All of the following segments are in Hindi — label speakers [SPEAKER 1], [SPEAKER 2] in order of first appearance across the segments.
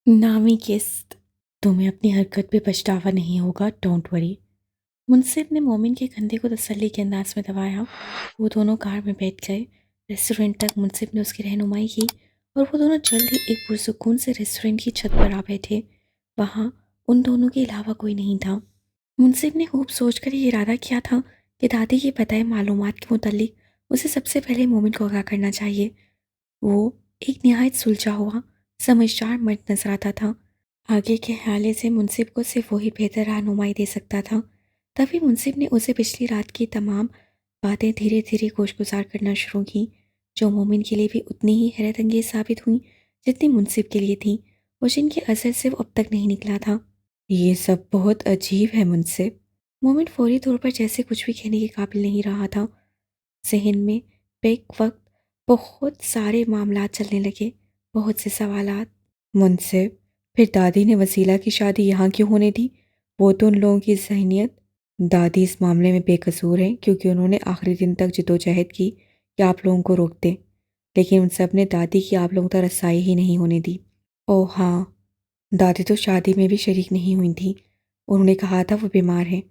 [SPEAKER 1] नामी किस्त। तुम्हें अपनी हरकत पे पछतावा नहीं होगा, डोंट वरी। मुंसिफ ने मोमिन के कंधे को तसल्ली के अंदाज में दबाया। वो दोनों कार में बैठ गए। रेस्टोरेंट तक मुंसिफ ने उसकी रहनुमाई की और वो दोनों जल्द ही एक पुरसुकून से रेस्टोरेंट की छत पर आ बैठे। वहाँ उन दोनों के अलावा कोई नहीं था। मुंसिफ ने खूब सोचकर ये इरादा किया था कि दादी के बताए मालूमात के मुतालिक उसे सबसे पहले मोमिन को आगाह करना चाहिए। वो एक निहायत सुलझा हुआ समझदार मर्द नजर आता था। आगे के हवाले से मुंसिफ को सिर्फ वही बेहतर रहनुमाई दे सकता था। तभी मुंसिफ ने उसे पिछली रात की तमाम बातें धीरे धीरे गोशगुजार करना शुरू की, जो मोमिन के लिए भी उतनी ही हैरत अंगेज साबित हुई जितनी मुंसिफ के लिए थी, और जिनके असर से वो अब तक नहीं निकला था। ये सब बहुत अजीब है मुंसिफ। मोमिन फौरी तौर पर जैसे कुछ भी कहने के काबिल नहीं रहा था। जहन में बेक वक्त बहुत सारे मामलात चलने लगे, बहुत से सवालात। मुंसिफ, फिर दादी ने वसीला की शादी यहाँ क्यों होने दी? वो तो उन लोगों की जहनीत। दादी इस मामले में बेकसूर हैं क्योंकि उन्होंने आखिरी दिन तक जिद्दोजहद की कि आप लोगों को रोक दें, लेकिन उन सब ने दादी की आप लोगों तक रसाई ही नहीं होने दी। ओह हाँ, दादी तो शादी में भी शरीक नहीं हुई थी। उन्होंने कहा था वो बीमार है।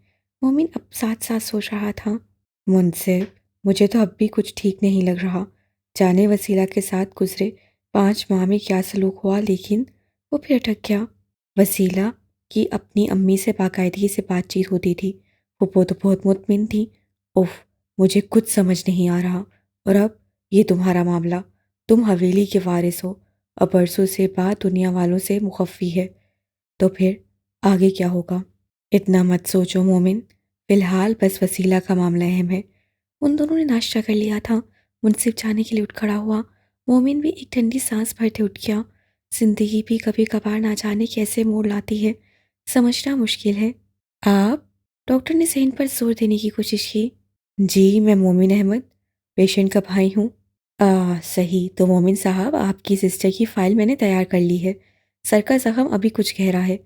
[SPEAKER 1] मोमिन अब साथ साथ सोच रहा था। मुंसिफ, मुझे तो अब भी कुछ ठीक नहीं लग रहा। जाने वसीला के साथ गुजरे 5 माह में क्या सलूक हुआ, लेकिन वो फिर अटक गया। वसीला की अपनी अम्मी से बाकायदगी से बातचीत होती थी। वो तो बहुत मुतमिन थी। उफ, मुझे कुछ समझ नहीं आ रहा। और अब ये तुम्हारा मामला। तुम हवेली के वारिस हो और बरसों से बाद दुनिया वालों से मुखफ़ी है। तो फिर आगे क्या होगा? इतना मत सोचो मोमिन। फ़िलहाल बस वसीला का मामला अहम है। उन दोनों ने नाश्ता कर लिया था। मुंसिफ जाने के लिए उठ खड़ा हुआ। मोमिन भी एक ठंडी सांस भरते उठ गया। जिंदगी भी कभी कभार ना जाने कैसे मोड़ लाती है, समझना मुश्किल है। आप? डॉक्टर ने सहन पर जोर देने की कोशिश की। जी, मैं मोमिन अहमद, पेशेंट का भाई हूँ। सही। तो मोमिन साहब, आपकी सिस्टर की फ़ाइल मैंने तैयार कर ली है। सर का ज़ख्म अभी कुछ गहरा है।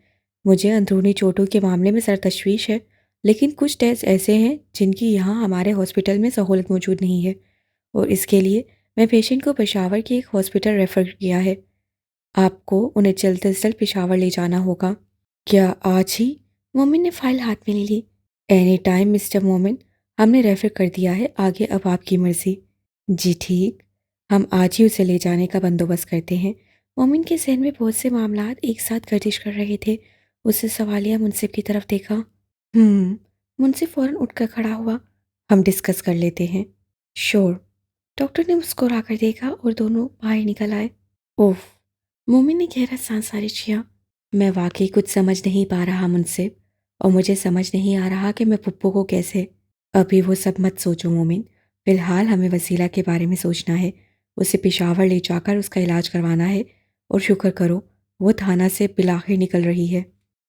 [SPEAKER 1] मुझे अंदरूनी चोटों के मामले में सर तशवीश है, लेकिन कुछ टेस्ट ऐसे हैं जिनकी यहाँ हमारे हॉस्पिटल में सहूलत मौजूद नहीं है, और इसके लिए मैं पेशेंट को पेशावर के एक हॉस्पिटल रेफ़र किया है। आपको उन्हें जल्द से जल्द पेशावर ले जाना होगा। क्या आज ही? मोमिन ने फ़ाइल हाथ में ले ली। एनी टाइम मिस्टर मोमिन, हमने रेफ़र कर दिया है, आगे अब आपकी मर्ज़ी। जी ठीक, हम आज ही उसे ले जाने का बंदोबस्त करते हैं। मोमिन के जहन में बहुत से मामलात एक साथ गर्दिश कर रहे थे। उससे सवालिया मुंसिफ की तरफ देखा। मुंसिफ फ़ौरन उठकर खड़ा हुआ। हम डिस्कस कर लेते हैं। श्योर। डॉक्टर ने मुस्कुरा कर देखा और दोनों बाहर निकल आए। उफ, मोमिन ने गहरा सांस खारिज किया। मैं वाकई कुछ समझ नहीं पा रहा मुंसिफ, और मुझे समझ नहीं आ रहा कि मैं पुप्पो को कैसे। अभी वो सब मत सोचो मोमिन। फ़िलहाल हमें वसीला के बारे में सोचना है। उसे पेशावर ले जाकर उसका इलाज करवाना है, और शुक्र करो वो थाना से बिलाखिर निकल रही है।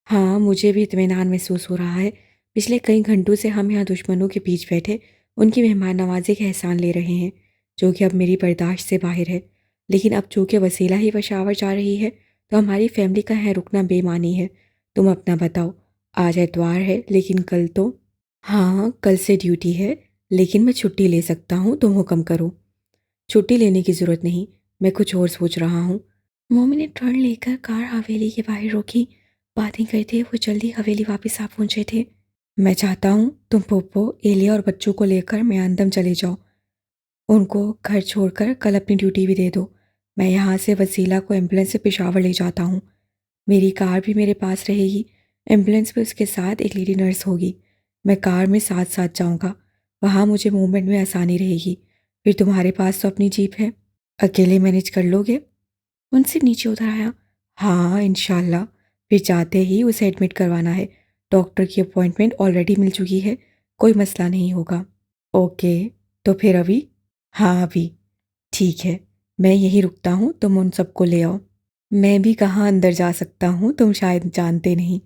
[SPEAKER 1] हाँ, मुझे भी इत्मीनान महसूस हो रहा है। पिछले कई घंटों से हम यहाँ दुश्मनों के बीच बैठे उनकी मेहमान नवाजी का एहसान ले रहे हैं, जो कि अब मेरी बर्दाश्त से बाहर है। लेकिन अब चूँकि वसीला ही पेशावर जा रही है, तो हमारी फैमिली का यहाँ रुकना बेमानी है। तुम अपना बताओ। आज एतवार है, लेकिन कल तो। हाँ, कल से ड्यूटी है, लेकिन मैं छुट्टी ले सकता हूँ, तुम हुक्म करो। छुट्टी लेने की ज़रूरत नहीं, मैं कुछ और सोच रहा हूँ। मोमिन ने टर्न लेकर कार हवेली के बाहर रोकी। बातें करते वो जल्दी हवेली वापस आ पहुंचे थे। मैं चाहता हूँ तुम पोपो, एलिया और बच्चों को लेकर म्यांदम चले जाओ। उनको घर छोड़कर कल अपनी ड्यूटी भी दे दो। मैं यहाँ से वसीला को एम्बुलेंस से पेशावर ले जाता हूँ। मेरी कार भी मेरे पास रहेगी। एम्बुलेंस में उसके साथ एक लेडी नर्स होगी। मैं कार में साथ साथ जाऊँगा। वहाँ मुझे मूवमेंट में आसानी रहेगी। फिर तुम्हारे पास तो अपनी जीप है, अकेले मैनेज कर लोगे? मुंसिफ नीचे उतर आया। हाँ, इंशाल्लाह। फिर जाते ही उसे एडमिट करवाना है। डॉक्टर की अपॉइंटमेंट ऑलरेडी मिल चुकी है, कोई मसला नहीं होगा। ओके, तो फिर अभी? हाँ, अभी। ठीक है, मैं यहीं रुकता हूँ, तुम उन सबको ले आओ। मैं भी कहाँ अंदर जा सकता हूँ, तुम शायद जानते नहीं।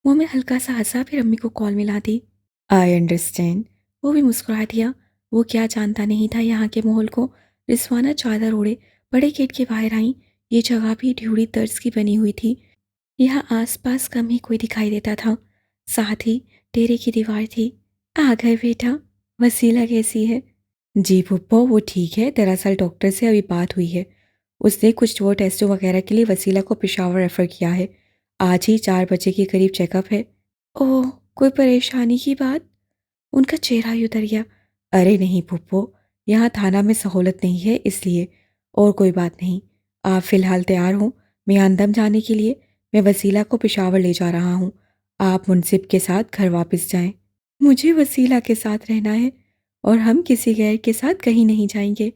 [SPEAKER 1] मोमिन हल्का सा हंसा, फिर अम्मी को कॉल मिला दी। I understand. वो भी मुस्कुरा दिया। वो क्या जानता नहीं था यहाँ के माहौल को। रिजवाना चादर ओढ़े बड़े गेट के बाहर आई। ये जगह भी ड्यूड़ी तर्ज की बनी हुई थी। यहाँ आसपास कम ही कोई दिखाई देता था। साथ ही डेरे की दीवार थी। आ गए बेटा, वसीला कैसी है? जी पुप्पो, वो ठीक है। दरअसल डॉक्टर से अभी बात हुई है, उसने कुछ वो टेस्टों वगैरह के लिए वसीला को पेशावर रेफ़र किया है। आज ही 4 बजे के करीब चेकअप है। ओह! कोई परेशानी की बात? उनका चेहरा ही उतर गया। अरे नहीं फूफो, यहाँ थाना में सहूलत नहीं है इसलिए। और कोई बात नहीं। आप फ़िलहाल तैयार हों मेयानदम जाने के लिए। मैं वसीला को पेशावर ले जा रहा हूँ। आप मुनसिब के साथ घर वापस जाएँ। मुझे वसीला के साथ रहना है और हम किसी गैर के साथ कहीं नहीं जाएँगे।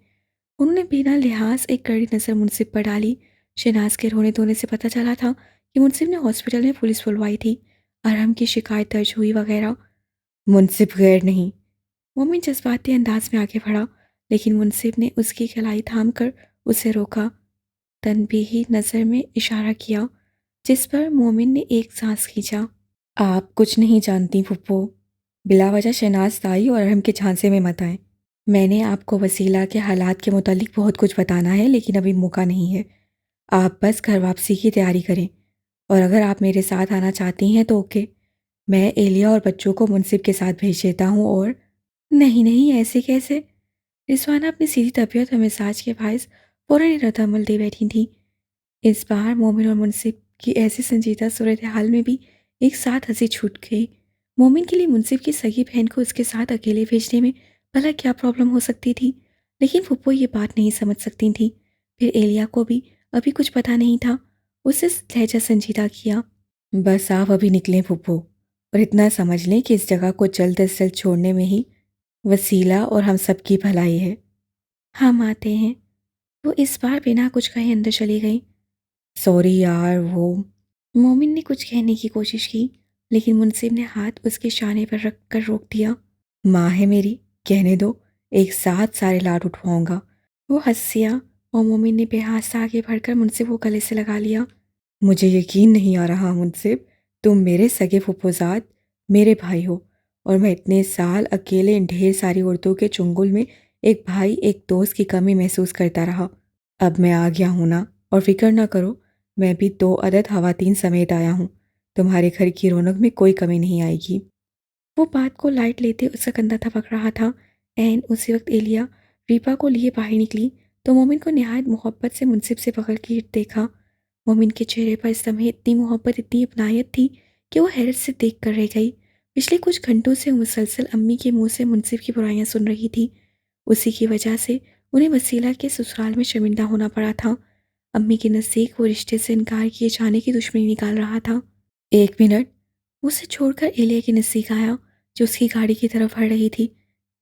[SPEAKER 1] उन्होंने बिना लिहाज एक कड़ी नज़र मुनसिब पर डाली। शहनाज के रोने धोने से पता चला था कि मुनसिब ने हॉस्पिटल में पुलिस बुलवाई थी। अरहम की शिकायत दर्ज हुई वगैरह। मुनसिब गैर नहीं। मोमिन जज्बाती अंदाज में आगे बढ़ा, लेकिन मुनसिब ने उसकी कलाई थाम कर उसे रोका। तनबीही नज़र में इशारा किया, जिस पर मोमिन ने एक सांस खींचा। आप कुछ नहीं जानती फुप्पो। बिलावजह शहनाज ताई और अरहम के झांसे में मत आए। मैंने आपको वसीला के हालात के मुतालिक बहुत कुछ बताना है, लेकिन अभी मौका नहीं है। आप बस घर वापसी की तैयारी करें और अगर आप मेरे साथ आना चाहती हैं तो ओके। मैं एलिया और बच्चों को मुनसिब के साथ भेज देता हूँ और नहीं नहीं, ऐसे कैसे? रिजवाना अपनी सीधी तबीयत और मिजाज के बायस फ़ौरन रद्दअमल दे बैठी थी। इस बार मोमिन और मुनसिब की ऐसी संजीदा सूरत हाल में भी एक साथ हंसी छूट गई। मोमिन के लिए मुनसिब की सगी बहन को उसके साथ अकेले भेजने में भला क्या प्रॉब्लम हो सकती थी, लेकिन फुप्पो ये बात नहीं समझ सकती थी। फिर एलिया को भी अभी कुछ पता नहीं था। उसे लहजा संजीदा किया। बस आप अभी निकलें फुप्पो, और इतना समझ लें कि इस जगह को जल्द से जल्द छोड़ने में ही वसीला और हम सब की भलाई है। हम आते हैं। वो इस बार बिना कुछ कहे अंदर चली गई। सॉरी यार वो। मोमिन ने कुछ कहने की कोशिश की, लेकिन मुनसिब ने हाथ उसके शाने पर रख कर रोक दिया। माँ है मेरी, कहने दो, एक साथ सारे लाड उठवाऊंगा। वो हंसिया और मोमिन ने बेहास से आगे बढ़कर मुनसिब को गले से लगा लिया। मुझे यकीन नहीं आ रहा मुनसिब, तुम मेरे सगे फुफोजाद मेरे भाई हो, और मैं इतने साल अकेले इन ढेर सारी औरतों के चुंगल में एक भाई एक दोस्त की कमी महसूस करता रहा। अब मैं आ गया हूँ ना, और फिक्र ना करो, मैं भी 2 अदद खवातीन समेत आया हूँ। तुम्हारे घर की रौनक में कोई कमी नहीं आएगी। वो बात को लाइट लेते उसका कंधा थपक रहा था। एन उसी वक्त एलिया रीपा को लिए बाहर निकली तो मोमिन को निहायत मोहब्बत से मुनसिब से पकड़ के देखा। मोमिन के चेहरे पर इस समय इतनी मोहब्बत, इतनी अपनायत थी कि वो हैरत से देख कर रह गई। पिछले कुछ घंटों से मुसलसल अम्मी के मुंह से मुनसिब की बुराइयां सुन रही थी। उसी की वजह से उन्हें वसीला के ससुराल में शर्मिंदा होना पड़ा था। अम्मी के नज़दीक वो रिश्ते से इनकार किए जाने की दुश्मनी निकाल रहा था। 1 मिनट। उसे छोड़कर एलिया के नज़दीक आया, जो उसकी गाड़ी की तरफ बढ़ रही थी।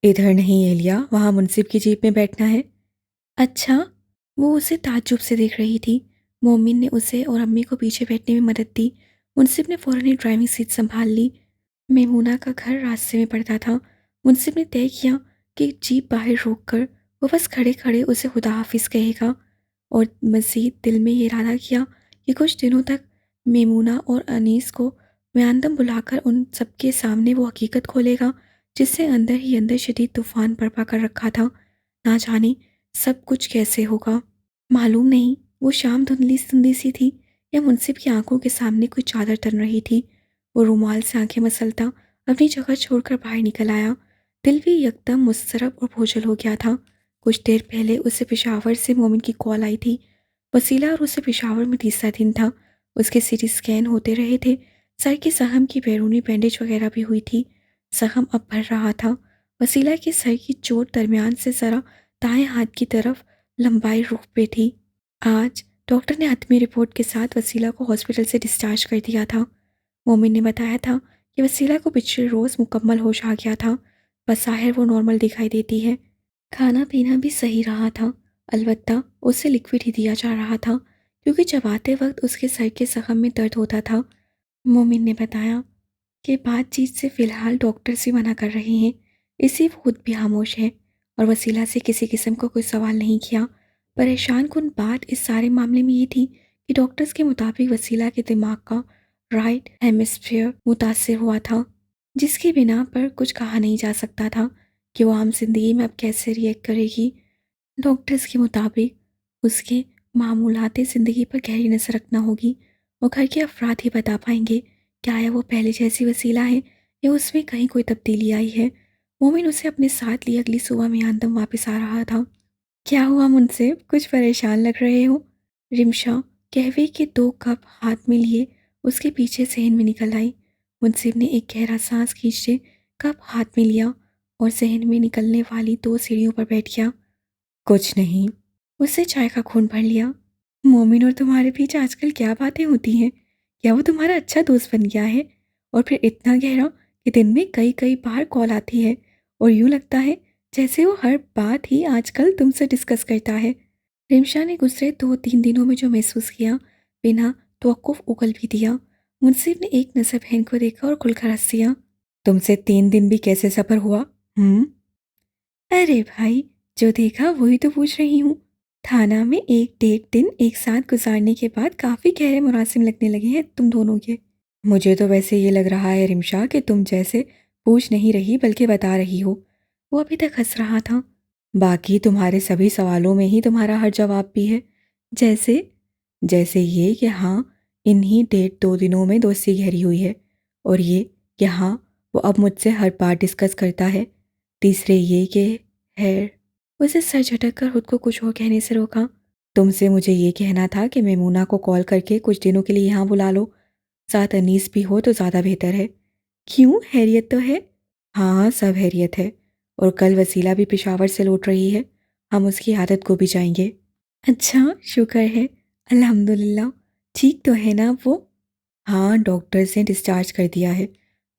[SPEAKER 1] इधर नहीं एलिया, वहाँ मुनसिब की जीप में बैठना है। अच्छा। वो उसे ताज्जुब से देख रही थी। मोमिन ने उसे और अम्मी को पीछे बैठने में मदद दी। मुनसिब ने फ़ौरन ही ड्राइविंग सीट संभाल ली। मेमूना का घर रास्ते में पड़ता था। मुनसिब ने तय किया कि जीप बाहर रोक कर वो बस खड़े खड़े उसे खुदा हाफिज़ कहेगा, और मज़ीद दिल में ये इरादा किया कि कुछ दिनों तक मेमूना और अनीस को म्यांदम बुलाकर उन सबके सामने वो हकीकत खोलेगा जिससे अंदर ही अंदर शदीद तूफ़ान बर्पा कर रखा था। ना जाने सब कुछ कैसे होगा। मालूम नहीं वो शाम धुंधली धुंधली सी थी या मुनसिब की आंखों के सामने कोई चादर तन रही थी। वो रुमाल से आंखें मसलता अपनी जगह छोड़कर बाहर निकल आया। दिल भी एकदम मुस्तरब और बोझल हो गया था। कुछ देर पहले उसे पेशावर से मोमिन की कॉल आई थी। वसीला और उसे पेशावर में तीसरा दिन था। उसके सीटी स्कैन होते रहे थे। सर के सहम की बैरूनी बैंडेज वगैरह भी हुई थी। सहम अब बढ़ रहा था। वसीला के सर की चोट दरमियान से जरा दाएं हाथ की तरफ लंबाई रुख पे थी। आज डॉक्टर ने हतमी रिपोर्ट के साथ वसीला को हॉस्पिटल से डिस्चार्ज कर दिया था। मोमिन ने बताया था कि वसीला को पिछले रोज़ मुकम्मल होश आ गया था। बज़ाहिर वो नॉर्मल दिखाई देती है। खाना पीना भी सही रहा था, अलबत्ता उसे लिक्विड ही दिया जा रहा था क्योंकि चबाते वक्त उसके सर के जख्म में दर्द होता था। मोमिन ने बताया कि बातचीत से फ़िलहाल डॉक्टर से मना कर रहे हैं, इसी वो खुद भी खामोश है, और वसीला से किसी किस्म का कोई सवाल नहीं किया। परेशान कुन बात इस सारे मामले में ये थी कि डॉक्टर्स के मुताबिक वसीला के दिमाग का राइट हेमिस्फीयर मुतासर हुआ था, जिसकी बिना पर कुछ कहा नहीं जा सकता था कि वो आम जिंदगी में अब कैसे रिएक्ट करेगी। डॉक्टर्स के मुताबिक उसके मामूलाते ज़िंदगी पर गहरी नज़र रखना होगी और घर के अफराद ही बता पाएंगे क्या है वो पहले जैसी वसीला है या उसमें कहीं कोई तब्दीली आई है। मोमिन उसे अपने साथ लिए अगली सुबह में आंदम वापस आ रहा था। क्या हुआ मुझसे? कुछ परेशान लग रहे हो। रिमशा कहवे के 2 कप हाथ में लिए उसके पीछे सहन में निकल आई। मुंसिफ ने एक गहरा सांस खींचते कप हाथ में लिया और सहन में निकलने वाली 2 सीढ़ियों पर बैठ गया। कुछ नहीं। उससे चाय का खून भर लिया। मोमिन और तुम्हारे बीच आजकल क्या बातें होती हैं? क्या वो तुम्हारा अच्छा दोस्त बन गया है? और फिर इतना गहरा कि दिन में कई कई बार कॉल आती है और यूं लगता है जैसे वो हर बात ही आजकल तुमसे डिस्कस करता है। रिमशा ने गुजरे 2-3 दिनों में जो महसूस किया बिना तवक्कुफ उगल भी दिया। मुंसिफ ने एक नज़र बहन को देखा और खुलकर हंस दिया। तुमसे 3 दिन भी कैसे सफ़र हुआ? अरे भाई, जो देखा वही तो पूछ रही हूँ। थाना में एक डेढ़ दिन एक साथ गुजारने के बाद काफ़ी गहरे मुरासिम लगने लगे हैं तुम दोनों के। मुझे तो वैसे ये लग रहा है रिमशा कि तुम जैसे पूछ नहीं रही बल्कि बता रही हो। वो अभी तक हंस रहा था। बाकी तुम्हारे सभी सवालों में ही तुम्हारा हर जवाब भी है। जैसे जैसे ये कि हाँ, इन्हीं 1.5-2 दिनों में दोस्ती गहरी हुई है। और ये कि हाँ, वो अब मुझसे हर बात डिस्कस करता है। तीसरे ये कि है। उसे सर झटक कर खुद को कुछ और कहने से रोका। तुमसे मुझे ये कहना था कि मेमूना को कॉल करके कुछ दिनों के लिए यहाँ बुला लो। साथ अनीस भी हो तो ज़्यादा बेहतर है। क्यों, हैरियत तो है? हाँ, सब हैरियत है। और कल वसीला भी पेशावर से लौट रही है। हम उसकी आदत को भी जाएंगे। अच्छा, शुक्र है। अल्हम्दुलिल्लाह। ठीक तो है ना वो? हाँ, डॉक्टर्स ने डिस्चार्ज कर दिया है।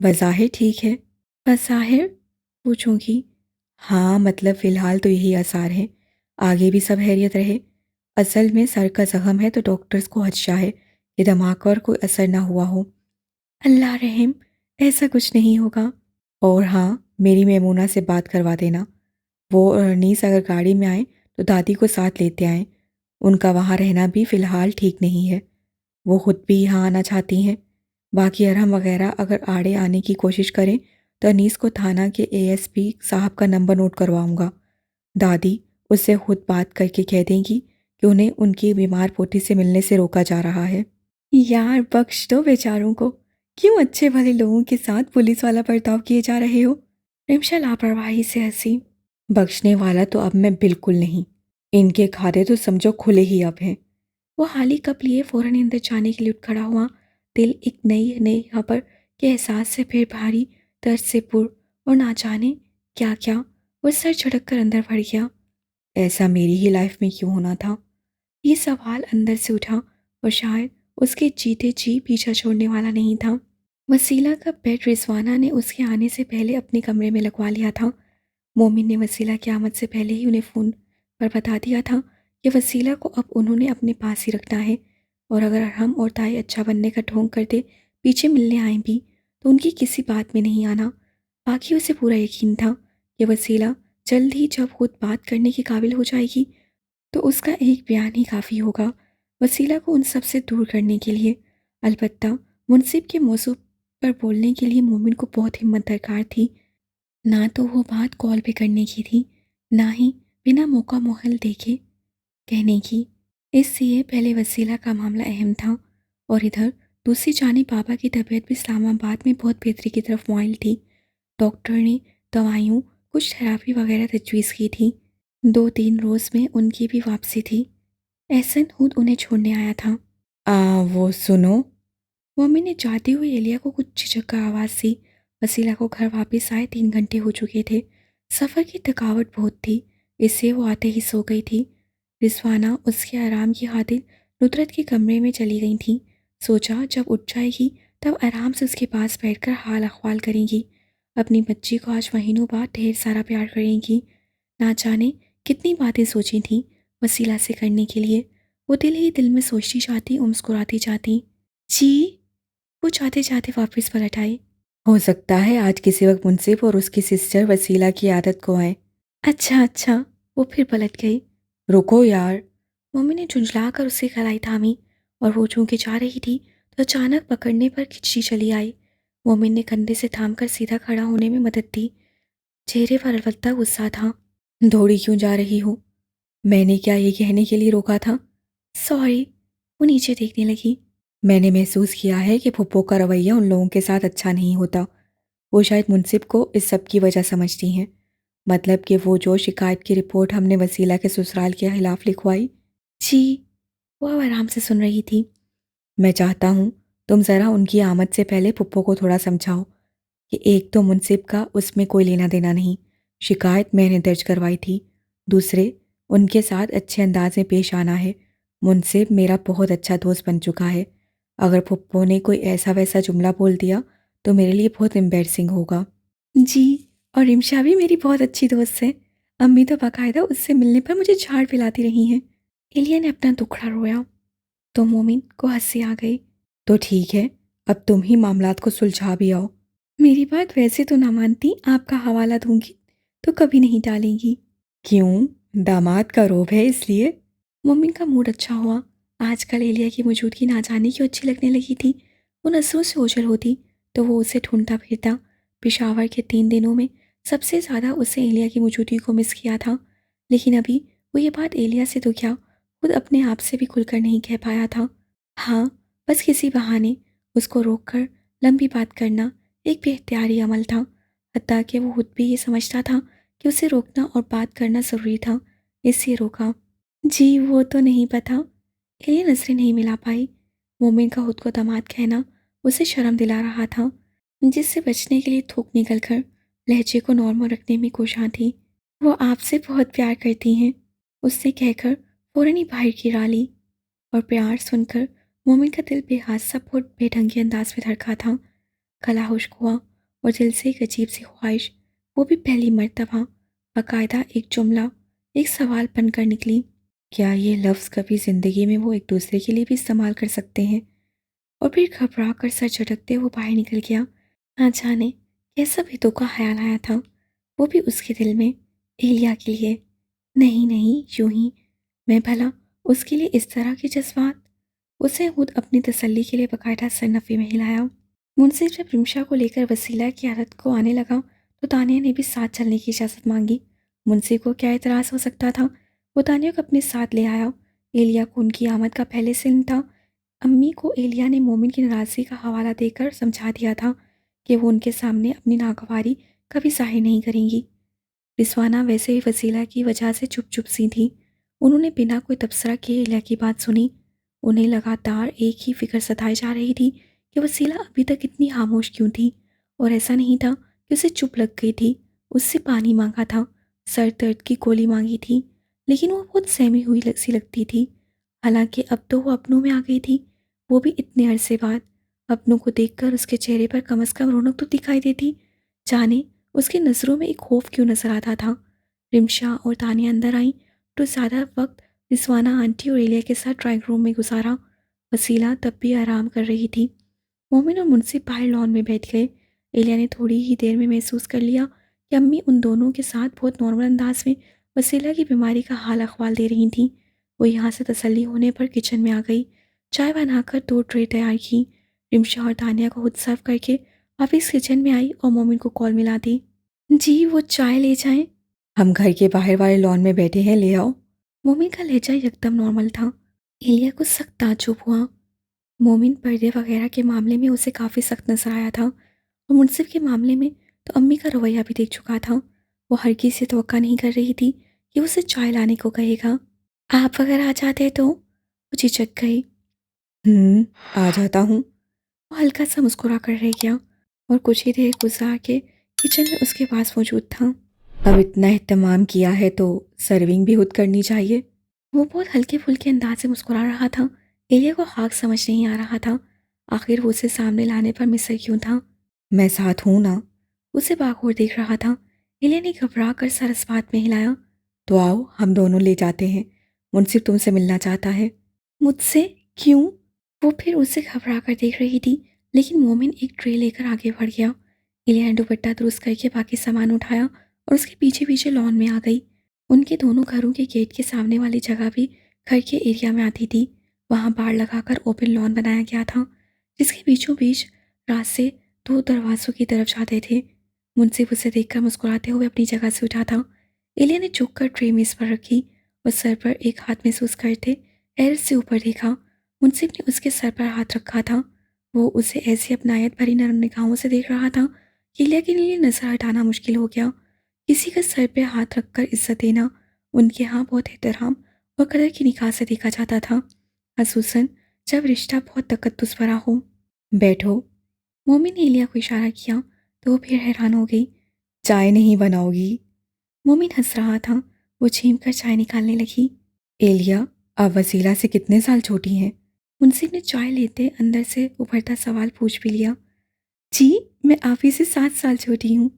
[SPEAKER 1] बज़ाहिर ठीक है। बज़ाहिर? पूछूंगी। हाँ, मतलब फ़िलहाल तो यही आसार हैं। आगे भी सब हैरियत रहे। असल में सर का ज़ख्म है तो डॉक्टर्स को खदशा है कि दिमाग पर कोई असर ना हुआ हो। अल्लाह रहम, ऐसा कुछ नहीं होगा। और हाँ, मेरी मेमूना से बात करवा देना। वो और अनीस अगर गाड़ी में आए तो दादी को साथ लेते आएं। उनका वहाँ रहना भी फ़िलहाल ठीक नहीं है। वो खुद भी यहाँ आना चाहती हैं। बाकी अरहम वगैरह अगर आड़े आने की कोशिश करें तो अनीस को थाना के एएसपी साहब का नंबर नोट करवाऊंगा। दादी उससे खुद बात करके कह देंगी कि उन्हें उनकी बीमार पोती से मिलने से रोका जा रहा है। यार बख्श दो बेचारों को। क्यों अच्छे भले लोगों के साथ पुलिस वाला बर्ताव किए जा रहे हो? रिमशा लापरवाही से हंसी। बख्शने वाला तो अब मैं बिल्कुल नहीं। इनके खाते तो समझो खुले ही अब हैं। वो हाली कप लिए फौरन अंदर जाने के लिए उठ खड़ा हुआ। दिल एक नई नई खबर के एहसास से फिर भारी, दर्द से पुर और ना जाने क्या क्या। वो सर झटक कर अंदर बढ़ गया। ऐसा मेरी ही लाइफ में क्यों होना था? ये सवाल अंदर से उठा और शायद उसके जीते जी पीछा छोड़ने वाला नहीं था। वसीला का बेड रिजवाना ने उसके आने से पहले अपने कमरे में लगवा लिया था। मोमिन ने वसीला की आमद से पहले ही उन्हें फ़ोन पर बता दिया था कि वसीला को अब उन्होंने अपने पास ही रखना है और अगर हम और ताई अच्छा बनने का ढोंग करते पीछे मिलने आए भी तो उनकी किसी बात में नहीं आना। बाकी उसे पूरा यकीन था कि वसीला जल्द ही जब खुद बात करने के काबिल हो जाएगी तो उसका एक बयान ही काफ़ी होगा वसीला को उन सब से दूर करने के लिए। अलबत्ता मुनसिब के मौजू पर बोलने के लिए मोमिन को बहुत हिम्मत दरकार थी। ना तो वो बात कॉल पे करने की थी, ना ही बिना मौका मोहल देखे कहने की। इसलिए पहले वसीला का मामला अहम था और इधर दूसरी जानिब बाबा की तबीयत भी इस्लामाबाद में बहुत बेहतरी की तरफ मुआइल थी। डॉक्टर ने दवाइयों कुछ थेरापी वगैरह तजवीज़ की थी। 2-3 रोज़ में उनकी भी वापसी थी। एहसन खुद उन्हें छोड़ने आया था। वो सुनो। मम्मी ने जाती हुई एलिया को कुछ झिझक कर आवाज़ दी। वसीला को घर वापस आए 3 घंटे हो चुके थे। सफ़र की थकावट बहुत थी, इससे वो आते ही सो गई थी। रिजवाना उसके आराम की खातिर नुसरत के कमरे में चली गई थी। सोचा जब उठ जाएगी तब आराम से उसके पास बैठकर हाल अहवाल करेंगी। अपनी बच्ची को आज महीनों बाद ढेर सारा प्यार करेंगी। ना जाने कितनी बातें सोची थी वसीला से करने के लिए। वो दिल ही दिल में सोचती जाती और मुस्कुराती जाती। जी, वो जाते जाते वापस पलट आई। हो सकता है आज किसी वक्त मुंसिफ और उसकी सिस्टर वसीला की आदत को आए। अच्छा अच्छा। वो फिर पलट गई। रुको यार। मम्मी ने झुंझला कर उसकी कलाई थामी और वो चूंकि जा रही थी तो अचानक पकड़ने पर खिंची चली आई। मोमिन ने कंधे से थामकर सीधा खड़ा होने में मदद दी। चेहरे पर अलबत्ता गुस्सा था। दौड़ी क्यों जा रही हो? मैंने क्या ये कहने के लिए रोका था? सॉरी। वो नीचे देखने लगी। मैंने महसूस किया है कि फुप्पो का रवैया उन लोगों के साथ अच्छा नहीं होता। वो शायद मुंसिफ को इस सब की वजह समझती हैं। मतलब कि वो जो शिकायत की रिपोर्ट हमने वसीला के ससुराल के खिलाफ लिखवाई? जी। वो अब आराम से सुन रही थी। मैं चाहता हूँ तुम ज़रा उनकी आमद से पहले पुप्पो को थोड़ा समझाओ कि एक तो मुनसिब का उसमें कोई लेना देना नहीं, शिकायत मैंने दर्ज करवाई थी। दूसरे, उनके साथ अच्छे अंदाज में पेश आना है। मुनसिब मेरा बहुत अच्छा दोस्त बन चुका है। अगर पुप्पो ने कोई ऐसा वैसा जुमला बोल दिया तो मेरे लिए बहुत एम्बैरसिंग होगा। जी, और रिमशा भी मेरी बहुत अच्छी दोस्त है। अम्मी तो बाकायदा उससे मिलने पर मुझे झाड़ पिलाती रही हैं। एलिया ने अपना दुखड़ा रोया तो मोमिन को हंसी आ गई। तो ठीक है, अब तुम ही मामलात को सुलझा भी आओ। मेरी बात वैसे तो ना मानती, आपका हवाला दूंगी तो कभी नहीं टालेंगी। क्यों? दामाद का रोब है इसलिए? मोमिन का मूड अच्छा हुआ। आजकल एलिया की मौजूदगी ना जाने क्यों अच्छी लगने लगी थी। वो नजरों से ओझल होती तो वो उसे ढूंढता फिरता। पिशावर के 3 दिनों में सबसे ज़्यादा उसे एलिया की मौजूदगी को मिस किया था। लेकिन अभी वो ये बात एलिया से तो क्या, खुद अपने आप से भी खुलकर नहीं कह पाया था। हाँ, बस किसी बहाने उसको रोककर लंबी बात करना एक बेख्तियारी अमल था। हत्ता कि वो खुद भी ये समझता था कि उसे रोकना और बात करना ज़रूरी था, इसलिए रोका। जी, वो तो नहीं पता। एलिया नजरें नहीं मिला पाई। मोमिन का खुद को दामाद कहना उसे शर्म दिला रहा था, जिससे बचने के लिए थूक निकलकर लहजे को नॉर्मल रखने में कोशां थी। वो आपसे बहुत प्यार करती हैं, उससे कहकर फौरन ही बाहर गिरा ली। और प्यार सुनकर मोमिन का दिल बेहासा बहुत बेढंगे अंदाज में धड़का था। गला खुश्क हुआ और दिल से एक अजीब सी ख्वाहिश, वो भी पहली मर्तबा, बाकायदा एक जुमला, एक सवाल बनकर निकली। क्या ये लफ्ज़ कभी ज़िंदगी में वो एक दूसरे के लिए भी इस्तेमाल कर सकते हैं? और फिर घबरा कर सर झटकते वो बाहर निकल गया। ना जाने कैसा बेतुका का ख्याल आया था, वो भी उसके दिल में, एलिया के लिए। नहीं नहीं, यूं ही मैं भला उसके लिए इस तरह के जज्बात। उसे खुद अपनी तसल्ली के लिए बाकायदा सरनफी में हिलाया। मुंसिफ जब रिमशा को लेकर वसीला की आदत को आने लगा तो तानिया ने भी साथ चलने की इजाज़त मांगी। मुंसिफ को क्या एतराज़ हो सकता था, वो तानिया को अपने साथ ले आया। एलिया को उनकी आमद का पहले से इल्म था। अम्मी को एलिया ने मोमिन की नाराज़गी का हवाला देकर समझा दिया था कि वो उनके सामने अपनी नागवारी कभी जाहिर नहीं करेंगी। रिजवाना वैसे ही वसीला की वजह से चुप चुप सी थी। उन्होंने बिना कोई तबसरा किए एलिया की बात सुनी। उन्हें लगातार एक ही फिक्र सताई जा रही थी कि वसीला अभी तक इतनी खामोश क्यों थी। और ऐसा नहीं था कि उसे चुप लग गई थी, उससे पानी मांगा था, सर दर्द की गोली मांगी थी, लेकिन वो बहुत सहमी हुई सी लगती थी। हालांकि अब तो वो अपनों में आ गई थी, वो भी इतने अरसे बाद। अपनों को देखकर उसके चेहरे पर कम से कम रौनक तो दिखाई देती। जाने उसकी नज़रों में एक खौफ क्यों नजर आता था। रिमशा और तानिया अंदर आई तो ज़्यादा वक्त रिजवाना आंटी और एलिया के साथ ड्राइंग रूम में गुजारा। वसीला तब भी आराम कर रही थी। मोमिन और मुंसिफ बाहर लॉन में बैठ गए। एलिया ने थोड़ी ही देर में महसूस कर लिया कि अम्मी उन दोनों के साथ बहुत नॉर्मल अंदाज में वसीला की बीमारी का हाल अहवाल दे रही थीं। वो यहाँ से तसल्ली होने पर किचन में आ गई। चाय बनाकर 2 ट्रे तैयार की। रिमशा और तानिया को खुद सर्व करके वापिस किचन में आई और मोमिन को कॉल मिला दी। जी, वो चाय ले जाएं। हम घर के बाहर वाले लॉन में बैठे हैं, ले आओ। मोमिन का लहजा एकदम नॉर्मल था। एलिया को सख्त ताज्जुब हुआ। मोमिन पर्दे वगैरह के मामले में उसे काफ़ी सख्त नजर आया था और मुनसिफ के मामले में तो अम्मी का रवैया भी देख चुका था। वो हरगिज़ से तवक्का नहीं कर रही थी कि उसे चाय लाने को कहेगा। आप अगर आ जाते तो? वो झिझक गई। आ जाता हूँ। वो हल्का सा मुस्कुरा कर रह गया और कुछ ही देर गुजार के किचन में उसके पास मौजूद था। अब इतना एहतमाम किया है तो सर्विंग भी खुद करनी चाहिए। वो बहुत हल्के फुल्के अंदाज से मुस्कुरा रहा था। एलिया को हाक समझ नहीं आ रहा था, आखिर वो उसे सामने लाने पर मिसर क्यों था। मैं साथ हूं ना। उसे बागौर देख रहा था। एलिया ने घबरा कर सर इस बात में हिलाया। तो आओ हम दोनों ले जाते हैं, मुंसिफ तुमसे मिलना चाहता है। मुझसे? क्यों? वो फिर उसे घबरा कर देख रही थी, लेकिन मोमिन एक ट्रे लेकर आगे बढ़ गया। एलिया ने दुपट्टा दुरुस्त करके बाकी सामान उठाया और उसके पीछे पीछे लॉन में आ गई। उनके दोनों घरों के गेट के सामने वाली जगह भी घर के एरिया में आती थी। वहां बाड़ लगाकर ओपन लॉन बनाया गया था, जिसके बीचों बीच रास्ते 2 दरवाजों की तरफ जाते थे। मुंसिफ उसे देखकर मुस्कुराते हुए अपनी जगह से उठा था। एलिया ने झुककर ट्रे मेज पर रखी और सर पर एक हाथ महसूस करते हैरत से ऊपर देखा। मुंसिफ ने उसके सर पर हाथ रखा था। वो उसे ऐसी अपनायत भरी नरम निगाहों से देख रहा था कि एलिया के लिए नजर हटाना मुश्किल हो गया। किसी का सर पे हाथ रखकर इज्जत देना उनके यहाँ बहुत एहतराम और कदर की निगाह से देखा जाता था, खसूसन जब रिश्ता बहुत तकद्दुस भरा हो। बैठो। मोमिन ने एलिया को इशारा किया तो वो फिर हैरान हो गई। चाय नहीं बनाओगी? मोमिन हंस रहा था। वो छीन कर चाय निकालने लगी। एलिया, आप वसीला से कितने साल छोटी हैं? मुंसिफ ने चाय लेते अंदर से उभरता सवाल पूछ भी लिया। जी, मैं आप ही से 7 साल छोटी हूँ।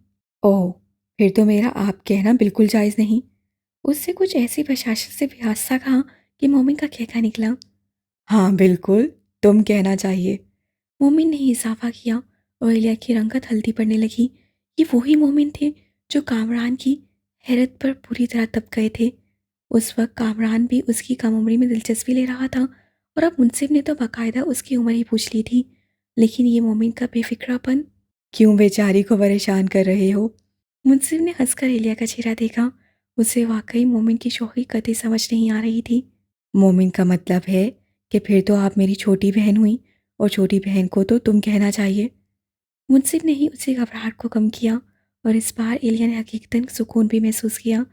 [SPEAKER 1] ओह, फिर तो मेरा आप कहना बिल्कुल जायज़ नहीं। उससे कुछ ऐसी बशाशत से बेहद सा कहा कि मोमिन का खैखा निकला। हाँ बिल्कुल, तुम कहना चाहिए। मोमिन ने इजाफा किया और एलिया की रंगत हल्दी पड़ने लगी। ये वही मोमिन थे जो कामरान की हैरत पर पूरी तरह दब गए थे। उस वक्त कामरान भी उसकी कम उम्री में दिलचस्पी ले रहा था और अब मुंसिफ ने तो बाकायदा उसकी उम्र ही पूछ ली थी। लेकिन ये मोमिन का बेफिक्रापन। क्यों बेचारी को परेशान कर रहे हो? मुंसिफ ने हंसकर एलिया का चेहरा देखा। उसे वाकई मोमिन की शौखी कतई समझ नहीं आ रही थी। मोमिन का मतलब है कि फिर तो आप मेरी छोटी बहन हुई और छोटी बहन को तो तुम कहना चाहिए। मुंसिफ ने ही उसी घबराहट को कम किया और इस बार एलिया ने हकीकतन सुकून भी महसूस किया।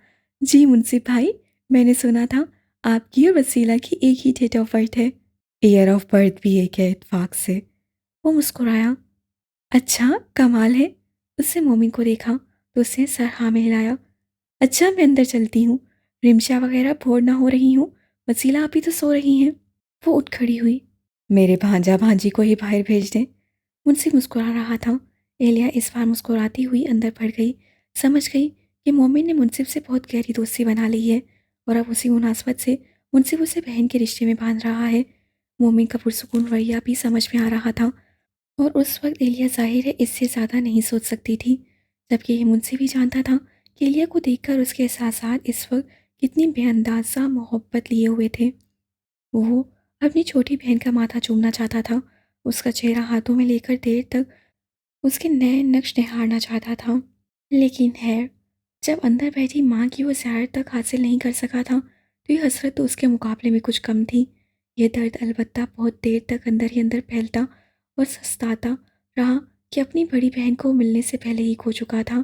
[SPEAKER 1] जी मुंसिफ भाई, मैंने सुना था आपकी और वसीला की एक ही डेट ऑफ बर्थ है। ईयर ऑफ बर्थ भी एक है इत्फाक से। वो मुस्कुराया। अच्छा, कमाल है। उससे मोमिन को देखा तो उसने सर हाँ में हिलाया। अच्छा, मैं अंदर चलती हूँ। रिमशा वगैरह बोर ना हो रही हूँ। वसीला अभी तो सो रही हैं। वो उठ खड़ी हुई। मेरे भांजा भांजी को ही बाहर भेज दें। मुझसे मुस्कुरा रहा था। एलिया इस बार मुस्कुराती हुई अंदर बढ़ गई। समझ गई कि मोमिन ने मुनसिफ से बहुत गहरी दोस्ती बना ली है और अब उसी मुनासबत से मुनसिफ उसे बहन के रिश्ते में बांध रहा है। मोमिन का पुरसुकून रवैया भी समझ में आ रहा था और उस वक्त एलिया ज़ाहिर है इससे ज़्यादा नहीं सोच सकती थी। जबकि ये मुनसिफ भी जानता था कि एलिया को देखकर उसके एहसासात इस वक्त कितनी बेअंदाज़ा मोहब्बत लिए हुए थे। वो अपनी छोटी बहन का माथा चूमना चाहता था। उसका चेहरा हाथों में लेकर देर तक उसके नए नक्श निहारना चाहता था। लेकिन है, जब अंदर बैठी माँ की वो ज़्यारत तक हासिल नहीं कर सका था तो ये हसरत तो उसके मुकाबले में कुछ कम थी। यह दर्द अलबत्ता बहुत देर तक अंदर ही अंदर फैलता और सताता रहा कि अपनी बड़ी बहन को मिलने से पहले ही खो चुका था।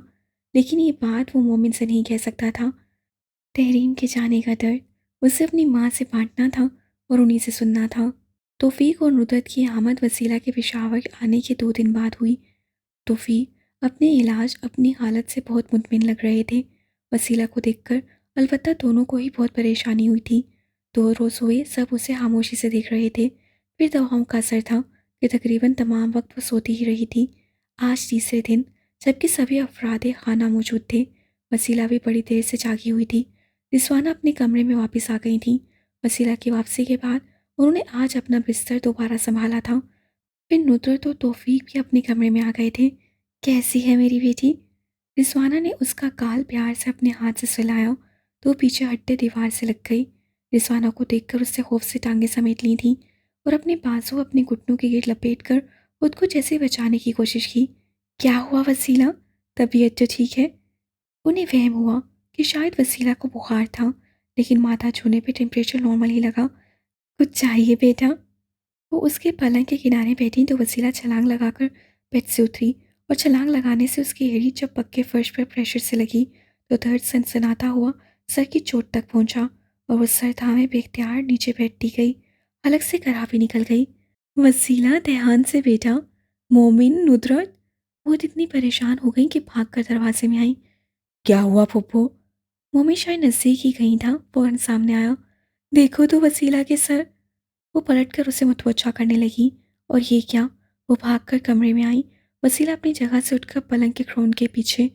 [SPEAKER 1] लेकिन ये बात वो मोमिन से नहीं कह सकता था। तहरीम के जाने का दर्द उसे अपनी माँ से बांटना था और उन्हीं से सुनना था। तौफीक और नुदरत की आमद वसीला के पेशावर आने के 2 दिन बाद हुई। तौफीक अपने इलाज अपनी हालत से बहुत मुतमिन लग रहे थे। वसीला को देखकर अलबत्ता दोनों को ही बहुत परेशानी हुई थी। 2 रोज़ हुए सब उसे खामोशी से देख रहे थे। फिर दवाओं का असर था कि तकरीबन तमाम वक्त वो सोती ही रही थी। आज तीसरे दिन जबकि सभी अफराद खाना मौजूद थे, वसीला भी बड़ी देर से जागी हुई थी। रिजवाना अपने कमरे में वापस आ गई थी। वसीला की वापसी के बाद उन्होंने आज अपना बिस्तर दोबारा संभाला था। फिर नुसरत और तौफीक भी अपने कमरे में आ गए थे। कैसी है मेरी बेटी? रिजवाना ने उसका गाल प्यार से अपने हाथ से सहलाया तो वो पीछे हटते दीवार से लग गई। रिजवाना को देखकर उससे खौफ से टांगें समेट ली थी और अपने बाजू अपने घुटनों के गिर लपेट कर खुद को जैसे बचाने की कोशिश की। क्या हुआ वसीला? तबीयत तो ठीक है? उन्हें वहम हुआ कि शायद वसीला को बुखार था, लेकिन माथा छूने पे टेम्परेचर नॉर्मल ही लगा। कुछ चाहिए बेटा? वो उसके पलंग के किनारे बैठी तो वसीला छलांग लगाकर बेड से उतरी और छलांग लगाने से उसकी एड़ी जब पक्के फर्श पर प्रेशर से लगी तो दर्द सनसनाता हुआ सर की चोट तक पहुंचा और वो सर थामे बेख्तियार नीचे बैठती गई। अलग से करा भी निकल गई। वसीला, ध्यान से बेटा। मोमिन, नुदरत। वो इतनी परेशान हो गई कि भागकर दरवाजे में आई। क्या हुआ फुप्पो? मोमी शायद नज़दीक ही कहीं था, फौरन सामने आया। देखो तो वसीला के सर। वो पलटकर उसे मुतवज्जा करने लगी। और ये क्या? वो भागकर कमरे में आई। वसीला अपनी जगह से उठकर पलंग के क्रोन के पीछे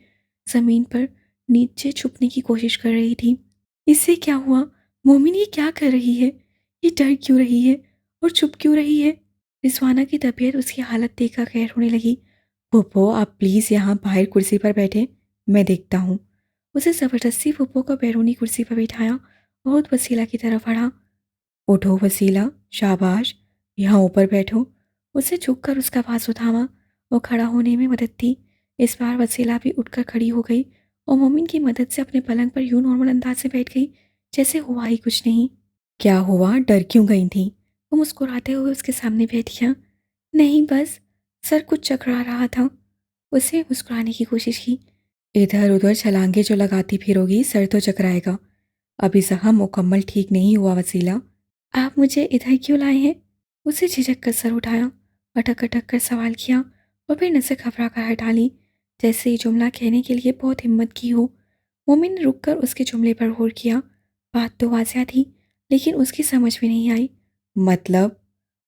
[SPEAKER 1] ज़मीन पर नीचे छुपने की कोशिश कर रही थी। इससे क्या हुआ? मोमिन, ये क्या कर रही है? ये डर क्यों रही है और चुप क्यों रही है? रिजवाना की तबीयत उसकी हालत देखकर खैर होने लगी। फुप्पो, आप प्लीज़ यहाँ बाहर कुर्सी पर बैठे, मैं देखता हूँ। उसे ज़बरदस्ती फुप्पो को बैरूनी कुर्सी पर बिठाया और वसीला की तरफ बढ़ा। उठो वसीला, शाबाश, यहाँ ऊपर बैठो। उसे झुककर उसका बाजू थामा और खड़ा होने में मदद दी। इस बार वसीला भी उठकर खड़ी हो गई और मोमिन की मदद से अपने पलंग पर यूं नॉर्मल अंदाज से बैठ गई जैसे हुआ ही कुछ नहीं। क्या हुआ? डर क्यों गई थी? वो मुस्कुराते हुए उसके सामने बैठ गया। नहीं बस, सर कुछ चकरा रहा था। उसे मुस्कुराने की कोशिश की। इधर उधर छलांगे जो लगाती फिरोगी सर तो चकराएगा। अभी जख्म मुकम्मल ठीक नहीं हुआ वसीला। आप मुझे इधर क्यों लाए हैं? उसे झिझक कर सर उठाया, अटक अटक कर सवाल किया और फिर नजर घबरा कर हटा ली, जैसे ये जुमला कहने के लिए बहुत हिम्मत की हो। मोमिन ने रुक कर उसके जुमले पर गौर किया। बात तो वाज़िया थी, लेकिन उसकी समझ में नहीं आई। मतलब?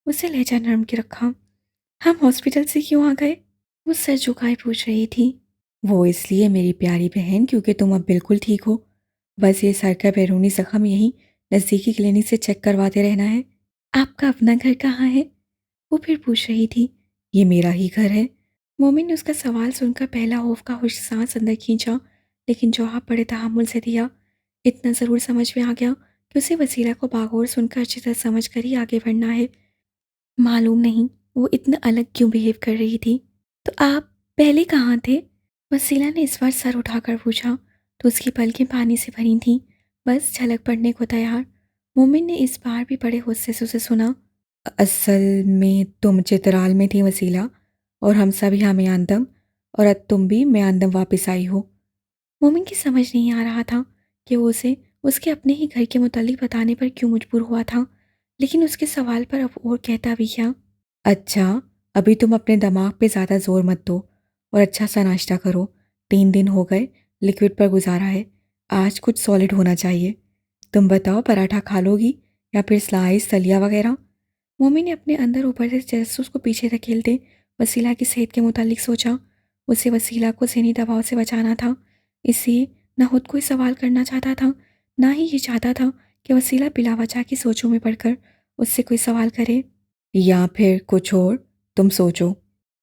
[SPEAKER 1] उसे लहजा नरम के रखा। हम हॉस्पिटल से क्यों आ गए? वो सर झुकाए पूछ रही थी। वो इसलिए मेरी प्यारी बहन क्योंकि तुम अब बिल्कुल ठीक हो। बस ये सर का बैरूनी जख्म यहीं नज़दीकी क्लिनिक से चेक करवाते रहना है। आपका अपना घर कहाँ है? वो फिर पूछ रही थी। ये मेरा ही घर है। मोमिन ने उसका सवाल सुनकर पहला खौफ का हुश सांस अंदर खींचा, लेकिन जवाब बड़े तहम्मुल से दिया। इतना ज़रूर समझ में आ गया कि उसे वसीला को बागौर सुनकर अच्छी तरह समझ कर ही आगे बढ़ना है। मालूम नहीं वो इतना अलग क्यों बिहेव कर रही थी। तो आप पहले कहाँ थे? वसीला ने इस बार सर उठाकर पूछा तो उसकी पलकें पानी से भरी थीं, बस झलक पड़ने को तैयार। मोमिन ने इस बार भी बड़े गुस्से से उसे सुना। असल में तुम चित्राल में थी वसीला, और हम सब यहाँ म्यांदम, और अब तुम भी म्यांदम वापस आई हो। मोमिन की समझ नहीं आ रहा था कि वो उसे उसके अपने ही घर के मुतालिक बताने पर क्यों मजबूर हुआ था, लेकिन उसके सवाल पर अब और कहता भी क्या। अच्छा, अभी तुम अपने दिमाग पे ज़्यादा जोर मत दो और अच्छा सा नाश्ता करो। 3 दिन हो गए लिक्विड पर गुजारा है, आज कुछ सॉलिड होना चाहिए। तुम बताओ, पराठा खा लोगी या फिर स्लाइस दलिया वगैरह? मोमी ने अपने अंदर ऊपर से जासूस को पीछे धकेलते वसीला की सेहत के मुतालिक सोचा। उसे वसीला को ज़हनी दबाव से बचाना था, इसलिए न खुद कोई सवाल करना चाहता था, ना ही ये चाहता था कि वसीला बिलावजा की सोचों में पड़कर उससे कोई सवाल करे। या फिर कुछ और, तुम सोचो।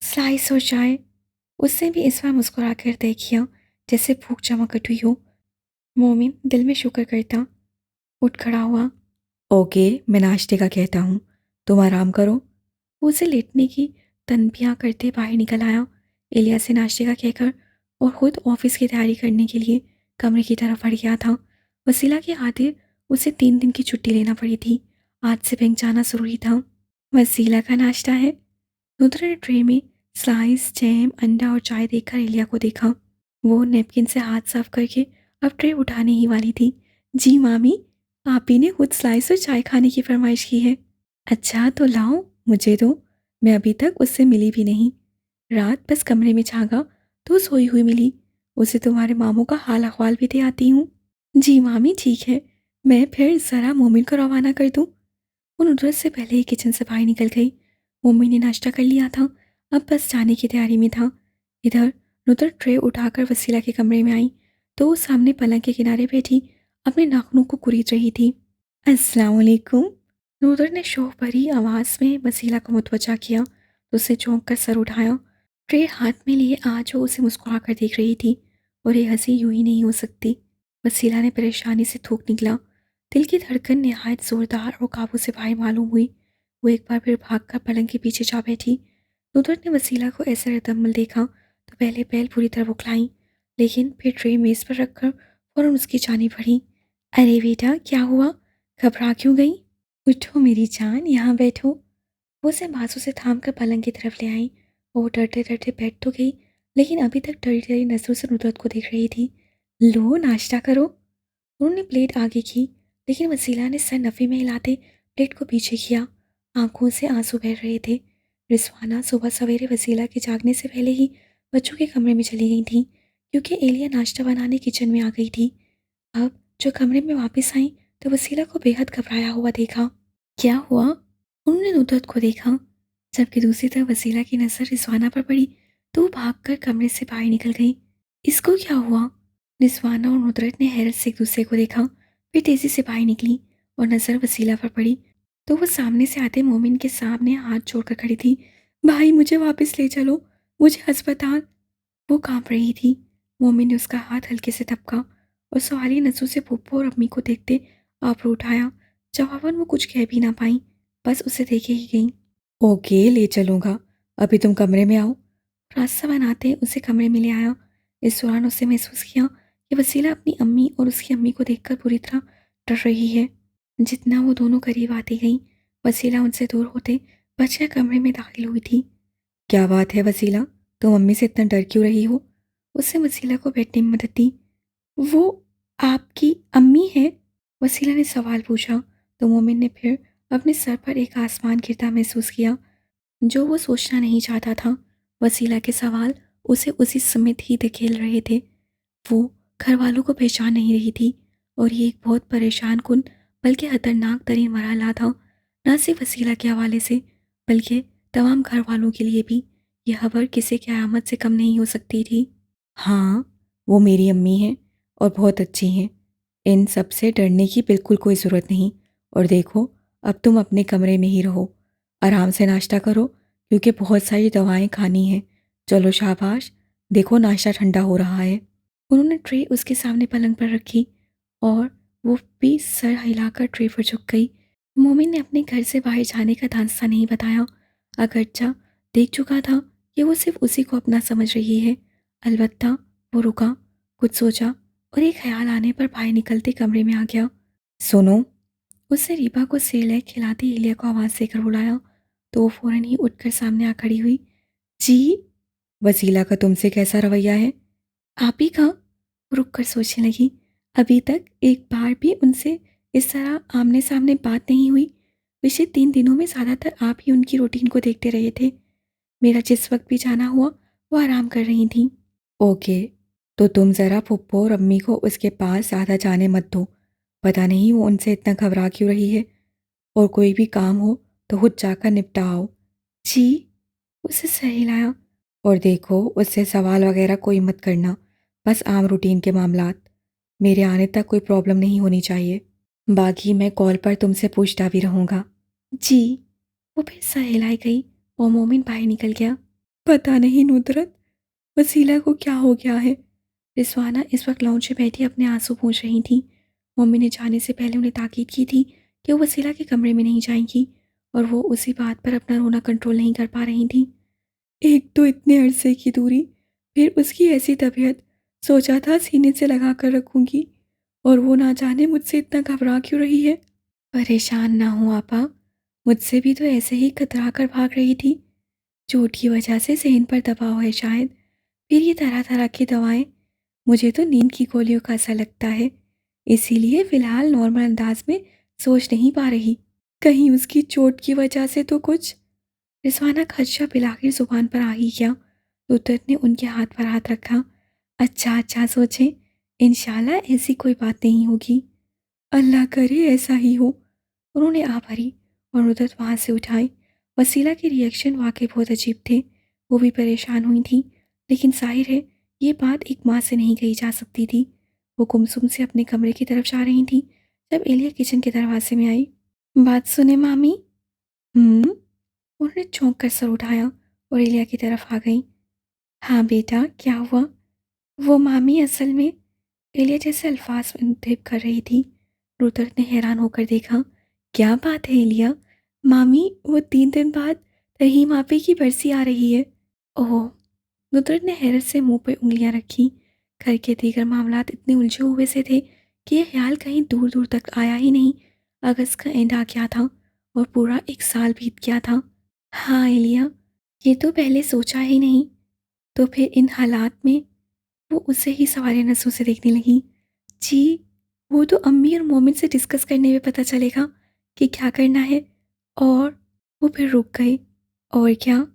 [SPEAKER 1] स्लाइस और चाय। उससे भी इस बार मुस्कुरा कर देखिया, जैसे भूख चमक उठी हो। मोमिन दिल में शुक्र करता उठ खड़ा हुआ। ओके, मैं नाश्ते का कहता हूँ, तुम आराम करो। वो उसे लेटने की तनबियाँ करते बाहर निकल आया, एलिया से नाश्ते का कहकर, और खुद ऑफिस की तैयारी करने के लिए कमरे की तरफ बढ़ गया था। वसीला के खातिर उसे 3 दिन की छुट्टी लेना पड़ी थी, आज से बैंक जाना ज़रूरी था। वसीला का नाश्ता है। नुदरा ने ट्रे में स्लाइस, जैम, अंडा और चाय देखकर एलिया को देखा। वो नैपकिन से हाथ साफ करके अब ट्रे उठाने ही वाली थी। जी मामी, आप ही ने खुद स्लाइस और चाय खाने की फरमाइश की है। अच्छा तो लाओ, मुझे दो, मैं अभी तक उससे मिली भी नहीं। रात बस कमरे में झांका तो सोई हुई मिली। उसे तुम्हारे मामू का हाल अहवाल भी दे आती हूँ। जी मामी ठीक है, मैं फिर ज़रा मोमिन को रवाना कर दूँ। वो नुदरत से पहले ही किचन से बाहर निकल गई। मम्मी ने नाश्ता कर लिया था, अब बस जाने की तैयारी में था। इधर नुदरत ट्रे उठाकर वसीला के कमरे में आई तो वो सामने पलंग के किनारे बैठी अपने नाखूनों को कुरीद रही थी। अस्सलाम वालेकुम। नुदरत ने शौक भरी आवाज़ में वसीला को मुतवज्जा किया तो उसे चौंक कर सर उठाया। ट्रे हाथ में लिए आज वो उसे मुस्कुरा कर देख रही थी, और ये हंसी यूं ही नहीं हो सकती। वसीला ने परेशानी से थूक निकला। दिल की धड़कन नहायत जोरदार और काबू से बाहर मालूम हुई। वो एक बार फिर भागकर पलंग के पीछे जा बैठी। नुदरत ने वसीला को ऐसे रद्दमल देखा तो पहले पहल पूरी तरह बौखलाई, लेकिन फिर ट्रे मेज़ पर रखकर फौरन उसकी जानी पड़ी। अरे बेटा क्या हुआ, घबरा क्यों गई? उठो मेरी जान, यहाँ बैठो। वो उसे बाजू से थाम कर पलंग की तरफ ले आई। वो डरते डरते बैठ तो गई, लेकिन अभी तक डरी डरी नजरों से नुदरत को देख रही थी। लो नाश्ता करो। उन्होंने प्लेट आगे की, लेकिन वसीला ने सर नफ़े में हिलाते प्लेट को पीछे किया। आंखों से आंसू बह रहे थे। रिजवाना सुबह सवेरे वसीला के जागने से पहले ही बच्चों के कमरे में चली गई थी, क्योंकि एलिया नाश्ता बनाने किचन में आ गई थी। अब जो कमरे में वापस आई तो वसीला को बेहद घबराया हुआ देखा। क्या हुआ? उन्होंने नुदरत को देखा, जबकि दूसरी तरफ वसीला की नज़र रिजवाना पर पड़ी तो वो भागकर कमरे से बाहर निकल गई। इसको क्या हुआ? रिजवाना और नुदरत ने हैरत से एक दूसरे को देखा, फिर तेजी से बाहर निकली और नज़र वसीला पर पड़ी तो वो सामने से आते मोमिन के सामने हाथ जोड़कर खड़ी थी। भाई मुझे वापस ले चलो, मुझे अस्पताल। वो कांप रही थी। मोमिन ने उसका हाथ हल्के से थपका और सवाली नजरों से पप्पू और अम्मी को देखते आबरू उठाया। जवाबन वो कुछ कह भी ना पाई, बस उसे देखे ही गई। ओके, ले चलूँगा, अभी तुम कमरे में आओ। रास्ता बनाते उसे कमरे में ले आया। इस दौरान उसे महसूस किया कि वसीला अपनी अम्मी और उसकी अम्मी को देखकर पूरी तरह डर रही है। जितना वो दोनों करीब आती गईं, वसीला उनसे दूर होते बचकर कमरे में दाखिल हुई थी। क्या बात है वसीला, तुम अम्मी से इतना डर क्यों रही हो? उसने वसीला को बैठने में मदद दी। वो आपकी अम्मी है? वसीला ने सवाल पूछा तो मोमिन ने फिर अपने सर पर एक आसमान गिरता महसूस किया जो वो सोचना नहीं चाहता था। वसीला के सवाल उसे उसी समय ही धकेल रहे थे। वो घर वालों को पहचान नहीं रही थी और ये एक बहुत परेशान कुन बल्कि खतरनाक तरीन मरहला था, न सिर्फ वसीला के हवाले से बल्कि तमाम घर वालों के लिए भी। यह खबर किसी क़यामत से कम नहीं हो सकती थी। हाँ, वो मेरी अम्मी हैं और बहुत अच्छी हैं। इन सब से डरने की बिल्कुल कोई ज़रूरत नहीं। और देखो, अब तुम अपने कमरे में ही रहो, आराम से नाश्ता करो क्योंकि बहुत सारी दवाएं खानी हैं। चलो शाबाश, देखो नाश्ता ठंडा हो रहा है। उन्होंने ट्रे उसके सामने पलंग पर रखी और वो भी सर हिलाकर ट्रे पर झुक गई। मोमिन ने अपने घर से बाहर जाने का दांस्ता नहीं बताया, अगरचा देख चुका था कि वो सिर्फ उसी को अपना समझ रही है। अलबत्ता वो रुका, कुछ सोचा और एक ख्याल आने पर बाहर निकलते कमरे में आ गया। सुनो, उसने रीबा को सेरेलैक खिलाती एलिया को आवाज़ देकर बुलाया तो वो फौरन ही उठकर सामने आ खड़ी हुई। जी? वसीला का तुमसे कैसा रवैया है? आप ही का? रुक कर सोचने लगी। अभी तक एक बार भी उनसे इस तरह आमने सामने बात नहीं हुई। पिछले 3 दिनों में ज़्यादातर आप ही उनकी रूटीन को देखते रहे थे। मेरा जिस वक्त भी जाना हुआ वो आराम कर रही थी। ओके, तो तुम ज़रा फुप्पो और अम्मी को उसके पास ज़्यादा जाने मत दो। पता नहीं वो उनसे इतना घबरा क्यों रही है। और कोई भी काम हो तो खुद जाकर निपटाओ। जी? उसे सर हिलाया। और देखो, उससे सवाल वगैरह कोई मत करना, बस आम रूटीन के मामलात। मेरे आने तक कोई प्रॉब्लम नहीं होनी चाहिए। बाकी मैं कॉल पर तुमसे पूछता भी रहूँगा। जी। वो फिर सर हिलाई गई और मोमिन बाहर निकल गया। पता नहीं नुदरत, वसीला को क्या हो गया है। रिजवाना इस वक्त लाउंज में बैठी अपने आंसू पोंछ रही थी। मम्मी ने जाने से पहले उन्हें ताकीद की थी कि वो वसीला के कमरे में नहीं जाएंगी और वो उसी बात पर अपना रोना कंट्रोल नहीं कर पा रही थी। एक तो इतने अरसे की दूरी, फिर उसकी ऐसी तबीयत, सोचा था सीने से लगा कर रखूंगी और वो ना जाने मुझसे इतना घबरा क्यों रही है। परेशान ना हो आपा, मुझसे भी तो ऐसे ही कतरा कर भाग रही थी। चोट की वजह से जहन पर दबाव है शायद। फिर ये तरह तरह की दवाएं, मुझे तो नींद की गोलियों का असर लगता है, इसीलिए फिलहाल नॉर्मल अंदाज में सोच नहीं पा रही। कहीं उसकी चोट की वजह से तो कुछ। रिजवाना खदशा पिलाकर जुबान पर आ ही गया। रुद्रत ने उनके हाथ पर हाथ रखा। अच्छा अच्छा सोचें, इंशाल्लाह ऐसी कोई बात नहीं होगी। अल्लाह करे ऐसा ही हो। उन्होंने आ भरी और रुद्रत वहाँ से उठाई। वसीला के रिएक्शन वाकई बहुत अजीब थे। वो भी परेशान हुई थी, लेकिन जाहिर है ये बात एक माँ से नहीं कही जा सकती थी। वो गुमसुम से अपने कमरे की तरफ जा रही थी जब एलिया किचन के दरवाजे में आई। बात सुने मामी। उन्होंने चौंक कर सर उठाया और एलिया की तरफ आ गई। हाँ बेटा, क्या हुआ? वो मामी असल में, एलिया जैसे अल्फाज मुंतखब कर रही थी। रुद्रत ने हैरान होकर देखा। क्या बात है एलिया? मामी, वो 3 दिन बाद रहीम आपी की बरसी आ रही है। ओह! रुद्रत ने हैरत से मुंह पर उंगलियां रखी। घर के दीगर मामलात इतने उलझे हुए से थे कि यह ख्याल कहीं दूर दूर तक आया ही नहीं। अगस्त का एंड आ गया था और पूरा एक साल बीत गया था। हाँ एलिया, ये तो पहले सोचा ही नहीं। तो फिर इन हालात में वो उसे ही सवालिया नज़रों से देखने लगी। जी, वो तो अम्मी और मोमिन से डिस्कस करने में पता चलेगा कि क्या करना है। और वो फिर रुक गए। और क्या,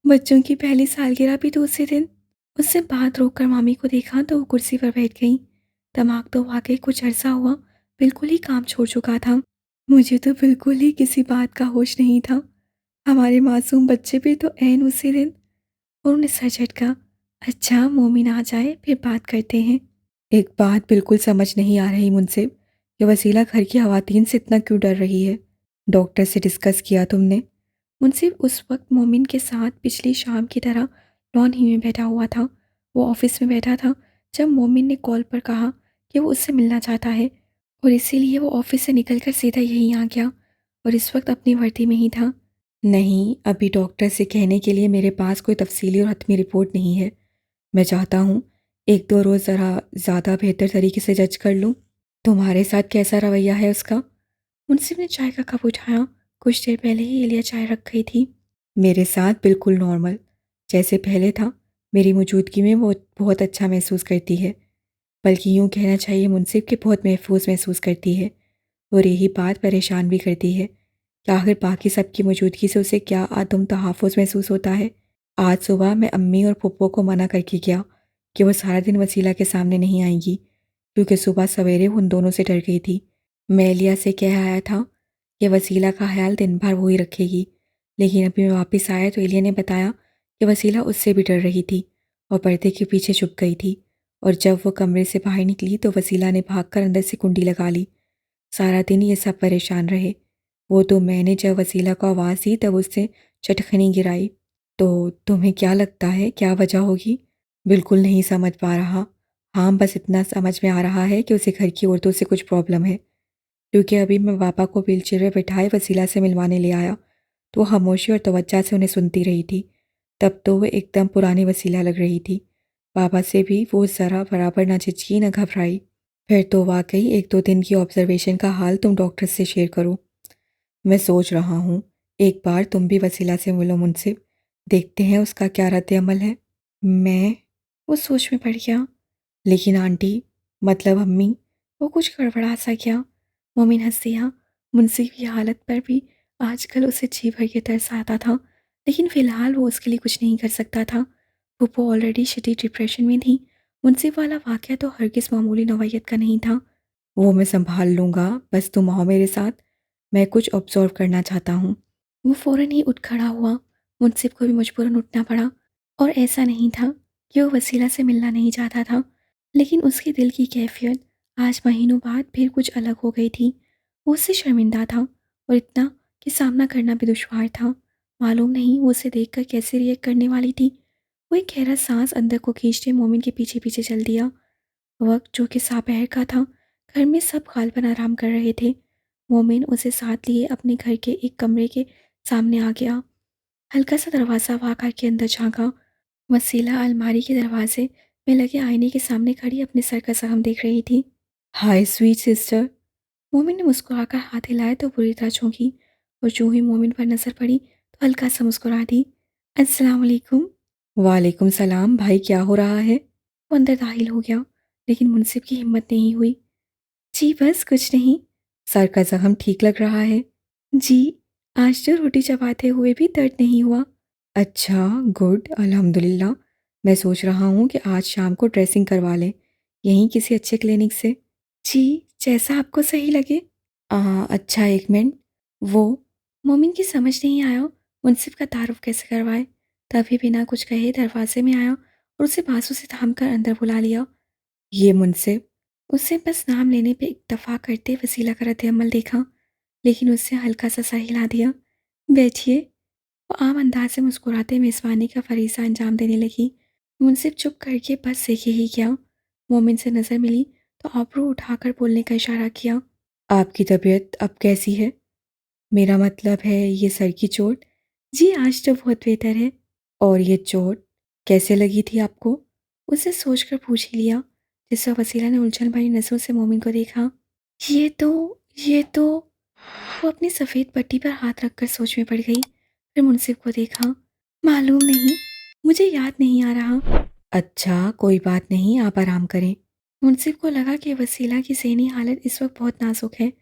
[SPEAKER 1] बच्चों की पहली सालगिरह भी तो उसी दिन। उससे बात रोककर मामी को देखा तो वो कुर्सी पर बैठ गई। दिमाग तो वाकई कुछ अरसा हुआ बिल्कुल ही काम छोड़ चुका था। मुझे तो बिल्कुल ही किसी बात का होश नहीं था। हमारे मासूम बच्चे भी तो ऐन उसी दिन। उन्होंने सर झटका। अच्छा, मोमिन आ जाए फिर बात करते हैं। एक बात बिल्कुल समझ नहीं आ रही मुझसे कि वसीला घर की खवातीन से इतना क्यों डर रही है। डॉक्टर से डिस्कस किया तुमने? मुनसिफ उस वक्त मोमिन के साथ पिछली शाम की तरह लॉन ही में बैठा हुआ था। वो ऑफिस में बैठा था जब मोमिन ने कॉल पर कहा कि वो उससे मिलना चाहता है और इसीलिए वो ऑफिस से निकलकर सीधा यहीं आ गया और इस वक्त अपनी वर्दी में ही था। नहीं, अभी डॉक्टर से कहने के लिए मेरे पास कोई तफसीली और हतमी रिपोर्ट नहीं है। मैं चाहता हूँ 1-2 रोज़ ज़रा ज़्यादा बेहतर तरीके से जज कर लूँ। तुम्हारे साथ कैसा रवैया है उसका? मुंसिफ ने चाय का कप उठाया। कुछ देर पहले ही एलिया चाय रख गई थी। मेरे साथ बिल्कुल नॉर्मल, जैसे पहले था, मेरी मौजूदगी में वो बहुत अच्छा महसूस करती है, बल्कि यूँ कहना चाहिए मुनसिब कि बहुत महफूज महसूस करती है। और यही बात परेशान भी करती है कि आखिर बाकी सबकी मौजूदगी से उसे क्या आदम तहफ़्फ़ुज़ महसूस होता है। आज सुबह मैं अम्मी और फूफो को मना करके गया कि वो सारा दिन वसीला के सामने नहीं आएंगी, क्योंकि सुबह सवेरे वो उन दोनों से डर गई थी। मैं लिया से कह आया था कि वसीला का ख्याल दिन भर वो ही रखेगी, लेकिन अभी मैं वापस आया तो एलिया ने बताया कि वसीला उससे भी डर रही थी और पर्दे के पीछे छुप गई थी। और जब वो कमरे से बाहर निकली तो वसीला ने भागकर अंदर से कुंडी लगा ली। सारा दिन ये सब परेशान रहे। वो तो मैंने जब वसीला को आवाज़ दी तब उससे चटखनी गिराई। तो तुम्हें क्या लगता है क्या वजह होगी? बिल्कुल नहीं समझ पा रहा। हाँ, बस इतना समझ में आ रहा है कि उसे घर की औरतों से कुछ प्रॉब्लम है, क्योंकि अभी मैं पापा को व्हीलचेयर में बिठाए वसीला से मिलवाने ले आया तो वो खामोशी और तवज्जो से उन्हें सुनती रही थी। तब तो वो एकदम पुरानी वसीला लग रही थी। पापा से भी वो ज़रा बराबर ना झिझकी ना घबराई। फिर तो वाकई एक दो दिन की ऑब्जर्वेशन का हाल तुम डॉक्टर से शेयर करो। मैं सोच रहा हूँ एक बार तुम भी वसीला से मिलो मुझसे, देखते हैं उसका क्या रद्द अमल है। मैं वो सोच में पड़ गया। लेकिन आंटी, मतलब अम्मी, वो कुछ गड़बड़ा सा गया। मोमिन हंस दिया। मुंशी की हालत पर भी आजकल उसे जी भर के तरस आता था, लेकिन फिलहाल वो उसके लिए कुछ नहीं कर सकता था। वो ऑलरेडी शिटी डिप्रेशन में थी। मुंशी वाला वाक़या तो हरगिज़ मामूली नौयत का नहीं था। वो मैं संभाल लूँगा, बस तुम आओ मेरे साथ, मैं कुछ ऑब्जर्व करना चाहता हूँ। वो फ़ौरन ही उठ खड़ा हुआ। मुंसिफ को भी मजबूरन उठना पड़ा। और ऐसा नहीं था कि वो वसीला से मिलना नहीं चाहता था, लेकिन उसके दिल की कैफियत आज महीनों बाद फिर कुछ अलग हो गई थी। वो उससे शर्मिंदा था, और इतना कि सामना करना भी दुश्वार था। मालूम नहीं वो उसे देखकर कैसे रिएक्ट करने वाली थी। वो एक गहरा सांस अंदर को खींचते मोमिन के पीछे पीछे चल दिया। वक्त जो कि दोपहर का था, घर में सब गालबन आराम कर रहे थे। मोमिन उसे साथ लिए अपने घर के एक कमरे के सामने आ गया। हल्का सा दरवाज़ा वाक़ के अंदर झाँका। वसीला अलमारी के दरवाजे में लगे आईने के सामने खड़ी अपने सर का जख्म देख रही थी। हाय स्वीट सिस्टर। मोमिन ने मुस्कुराकर हाथ हिलाए तो बुरी तरह चौंकी, और जो ही मोमिन पर नजर पड़ी तो हल्का सा मुस्कुरा दी। अस्सलाम वालेकुम। वालेकुम सलाम। भाई क्या हो रहा है? वो अंदर दाखिल हो गया, लेकिन मुंसिफ की हिम्मत नहीं हुई। जी बस कुछ नहीं। सर का जख्म ठीक लग रहा है? जी, आज तो रोटी चबाते हुए भी दर्द नहीं हुआ। अच्छा, गुड, अल्हम्दुलिल्लाह। मैं सोच रहा हूँ कि आज शाम को ड्रेसिंग करवा लें, यहीं किसी अच्छे क्लिनिक से। जी, जैसा आपको सही लगे। अच्छा, एक मिनट। वो मोमिन की समझ नहीं आया मुनसिफ का तारुफ कैसे करवाए। तभी बिना कुछ कहे दरवाजे में आया और उसे बाजू से थाम कर अंदर बुला लिया। ये मुनसिफ। उसे बस नाम लेने पे इत्तफा करते वसीला का रद्द-ए-अमल देखा, लेकिन उससे हल्का सा सर हिला दिया। बैठिए। वो आम अंदाज से मुस्कुराते मेज़बानी का फरीसा अंजाम देने लगी। मुनसिफ चुप करके बस देखे ही क्या। मोमिन से नज़र मिली तो आबरू उठाकर बोलने का इशारा किया। आपकी तबीयत अब कैसी है? मेरा मतलब है ये सर की चोट। जी आज तो बहुत बेहतर है। और ये चोट कैसे लगी थी आपको? उसे सोचकर पूछ ही लिया। जिस वक्त वसीला ने उलझन भरी नजरों से मोमिन को देखा। ये तो वो अपनी सफ़ेद पट्टी पर हाथ रखकर सोच में पड़ गई। फिर मुनसिफ को देखा। मालूम नहीं, मुझे याद नहीं आ रहा। अच्छा, कोई बात नहीं, आप आराम करें। मुनसिफ को लगा कि वसीला की ज़हनी हालत इस वक्त बहुत नाजुक है,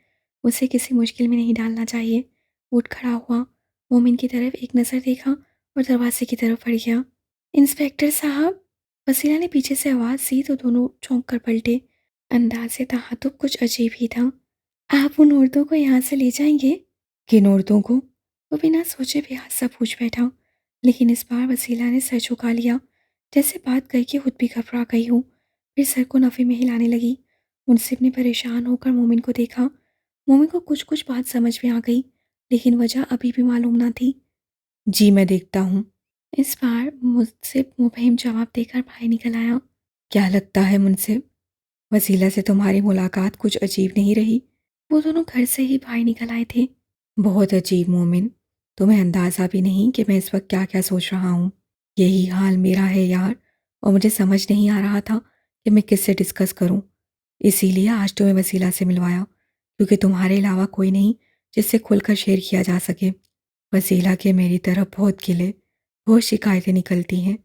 [SPEAKER 1] उसे किसी मुश्किल में नहीं डालना चाहिए। उठ खड़ा हुआ, मोमिन की तरफ एक नज़र देखा और दरवाजे की तरफ बढ़ गया। इंस्पेक्टर साहब। वसीला ने पीछे से आवाज़ दी तो दोनों चौंक कर पलटे। अंदाज़े तहातुब कुछ अजीब ही था। आप उन औरतों को यहाँ से ले जाएंगे? किन औरतों को? वो बिना सोचे बेहद पूछ बैठा, लेकिन इस बार वसीला ने सर झुका लिया, जैसे बात करके खुद भी घबरा गई हूँ। फिर सर को नफ़े में हिलाने लगी। मुनसिफ ने परेशान होकर मोमिन को देखा। मोमिन को कुछ कुछ बात समझ में आ गई, लेकिन वजह अभी भी मालूम ना थी। जी मैं देखता हूँ। इस बार मुनसिफ मुबहिम जवाब देकर बाहर निकल आया। क्या लगता है मुनसिफ, वसीला से तुम्हारी मुलाकात कुछ अजीब नहीं रही? वो दोनों घर से ही बाहर निकल आए थे। बहुत अजीब मोमिन, तुम्हें अंदाज़ा भी नहीं कि मैं इस वक्त क्या क्या सोच रहा हूँ। यही हाल मेरा है यार, और मुझे समझ नहीं आ रहा था कि मैं किससे डिस्कस करूँ। इसीलिए आज तुम्हें वसीला से मिलवाया, क्योंकि तुम्हारे अलावा कोई नहीं जिससे खुलकर शेयर किया जा सके। वसीला के मेरी तरफ बहुत गिले, बहुत शिकायतें निकलती हैं,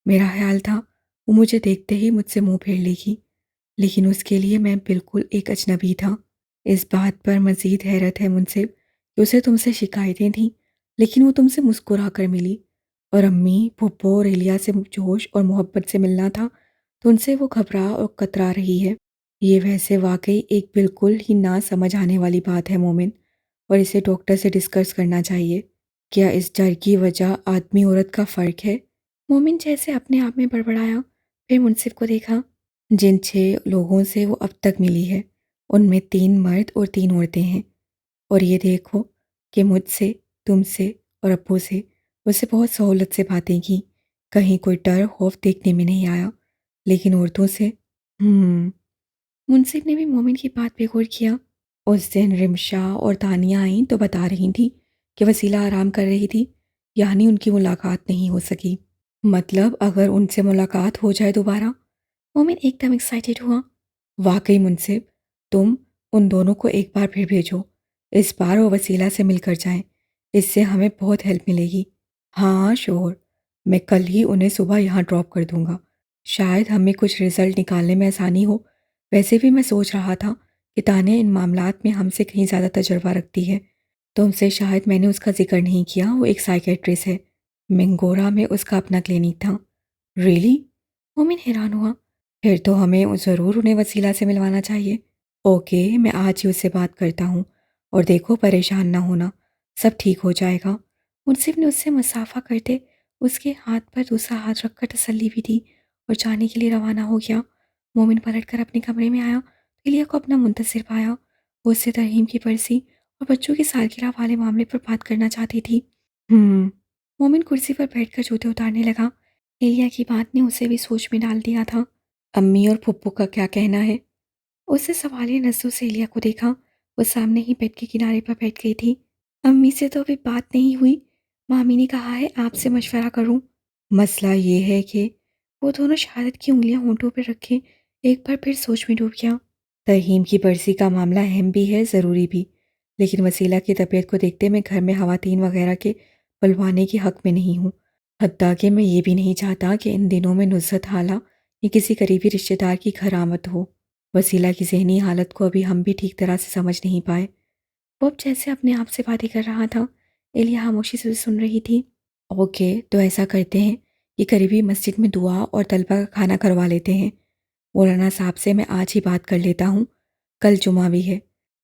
[SPEAKER 1] मेरा ख्याल था वो मुझे देखते ही मुझसे मुंह फेर लेगी, लेकिन उसके लिए मैं बिल्कुल एक अजनबी था। इस बात पर मज़ीद हैरत है मुझसे कि उसे तुमसे शिकायतें थीं, लेकिन वो तुमसे मुस्कुरा कर मिली। और अम्मी, फुप्पो और एलिया से जोश और मोहब्बत से मिलना था, तो उनसे वो घबरा और कतरा रही है। ये वैसे वाक़ई एक बिल्कुल ही ना समझ आने वाली बात है मोमिन, और इसे डॉक्टर से डिस्कस करना चाहिए। क्या इस डर की वजह आदमी-औरत का फ़र्क है? मोमिन जैसे अपने आप में बड़बड़ाया, फिर मुंसिफ को देखा। जिन 6 लोगों से वो अब तक मिली है, उनमें 3 मर्द और 3 औरतें हैं। और ये देखो कि मुझसे, तुमसे और अप्पू से उससे बहुत सहूलत से बातें की। कहीं कोई डर खौफ देखने में नहीं आया। लेकिन औरतों से मुंसिफ ने भी मोमिन की बात पे गौर किया। उस दिन रिमशा और तानिया आईं तो बता रही थी कि वसीला आराम कर रही थी, यानी उनकी मुलाकात नहीं हो सकी। मतलब अगर उनसे मुलाकात हो जाए दोबारा? मोमिन एकदम एक्साइटेड हुआ। वाकई मुंसिफ, तुम उन दोनों को एक बार फिर भेजो। इस बार वो वसीला से मिलकर जाएं। इससे हमें बहुत हेल्प मिलेगी। हाँ श्योर, मैं कल ही उन्हें सुबह यहाँ ड्रॉप कर दूंगा। शायद हमें कुछ रिजल्ट निकालने में आसानी हो। वैसे भी मैं सोच रहा था कि तानिया इन मामलात में हमसे कहीं ज़्यादा तजुर्बा रखती है। तुमसे शायद मैंने उसका जिक्र नहीं किया, वो एक साइकेट्रिस्ट है। मिंगोरा में उसका अपना क्लिनिक था। रियली? मोमिन हैरान हुआ। फिर तो हमें ज़रूर उन्हें वसीला से मिलवाना चाहिए। ओके, मैं आज ही उससे बात करता हूँ। और देखो, परेशान ना होना, सब ठीक हो जाएगा। मुंसिफ ने उससे मुसाफा करते उसके हाथ पर दूसरा हाथ रखकर तसल्ली भी दी और जाने के लिए रवाना हो गया। मोमिन पलटकर अपने कमरे में आया तो इलिया को अपना मुंतज़िर पाया। वो उससे तरहीम की बरसी और बच्चों की सालगिरह वाले मामले पर बात करना चाहती थी। हम्म मोमिन कुर्सी पर बैठकर जूते उतारने लगा। एलिया की बात ने उसे भी सोच में डाल दिया था। अम्मी और फुप्पू का क्या कहना है? उसने सवालिया नज़रों से एलिया को देखा। वो सामने ही बेड के किनारे पर बैठ गई थी। अम्मी से तो अभी बात नहीं हुई। मामी ने कहा है आपसे मशवरा करूं। मसला ये है कि वो दोनों शहादत की उंगलियां होंठों पर रखे एक बार फिर सोच में डूब गया। तरहीम की बरसी का मामला अहम भी है, ज़रूरी भी। लेकिन वसीला की तबीयत को देखते मैं घर में खवातीन वगैरह के बुलवाने के हक में नहीं हूँ। हत्ता कि मैं ये भी नहीं चाहता कि इन दिनों में नुसरत हाला या किसी करीबी रिश्तेदार की घर आमद हो। वसीला की जहनी हालत को अभी हम भी ठीक तरह से समझ नहीं पाए। वो अब जैसे अपने आप से बातें कर रहा था। एलिया खामोशी से सुन रही थी। ओके, तो ऐसा करते हैं कि करीबी मस्जिद में दुआ और तलबा का खाना करवा लेते हैं। मौलाना साहब से मैं आज ही बात कर लेता हूँ। कल जुमा भी है,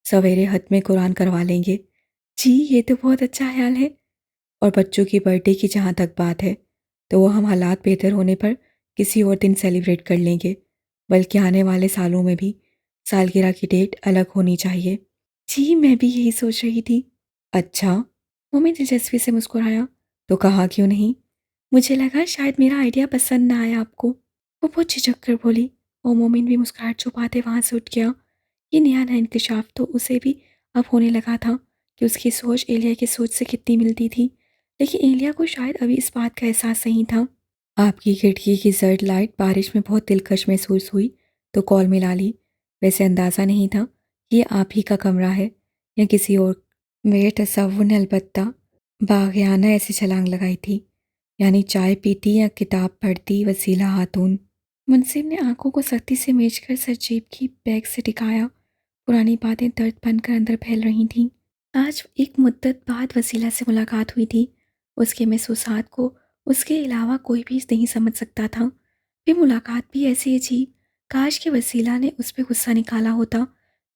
[SPEAKER 1] सवेरे खत्मे कुरान करवा लेंगे। जी, ये तो बहुत अच्छा ख्याल है। और बच्चों की बर्थडे की जहाँ तक बात है, तो वो हम हालात बेहतर होने पर किसी और दिन सेलिब्रेट कर लेंगे। बल्कि आने वाले सालों में भी सालगिरह की डेट अलग होनी चाहिए। जी, मैं भी यही सोच रही थी। अच्छा, मोमी दिलचस्पी से मुस्कुराया। तो कहा क्यों नहीं? मुझे लगा शायद मेरा आइडिया पसंद ना आया आपको। वो बहुत झिझक कर बोली और मोमिन भी मुस्कुराहट छुपाते वहाँ से उठ गया। ये नया इंकशाफ तो उसे भी अब होने लगा था कि उसकी सोच एलिया की सोच से कितनी मिलती थी। लेकिन एलिया को शायद अभी इस बात का एहसास नहीं था। आपकी खिड़की की जर्द लाइट बारिश में बहुत दिलकश महसूस हुई तो कॉल मिला ली। वैसे अंदाज़ा नहीं था कि ये आप ही का कमरा है या किसी और। मेरे तसव्वुर ने अलबत्ता बाग़याना ऐसी छलांग लगाई थी, यानी चाय पीती या किताब पढ़ती वसीला खातून। मुंसिफ ने आंखों को सख्ती से मेज कर सर जेब की बैग से टिकाया। पुरानी बातें दर्द बनकर अंदर फैल रही थीं। आज एक मुद्दत बाद वसीला से मुलाकात हुई थी। उसके महसूसात को उसके अलावा कोई भी नहीं समझ सकता था। फिर मुलाकात भी ऐसी अजीब। काश के वसीला ने उस पर गुस्सा निकाला होता,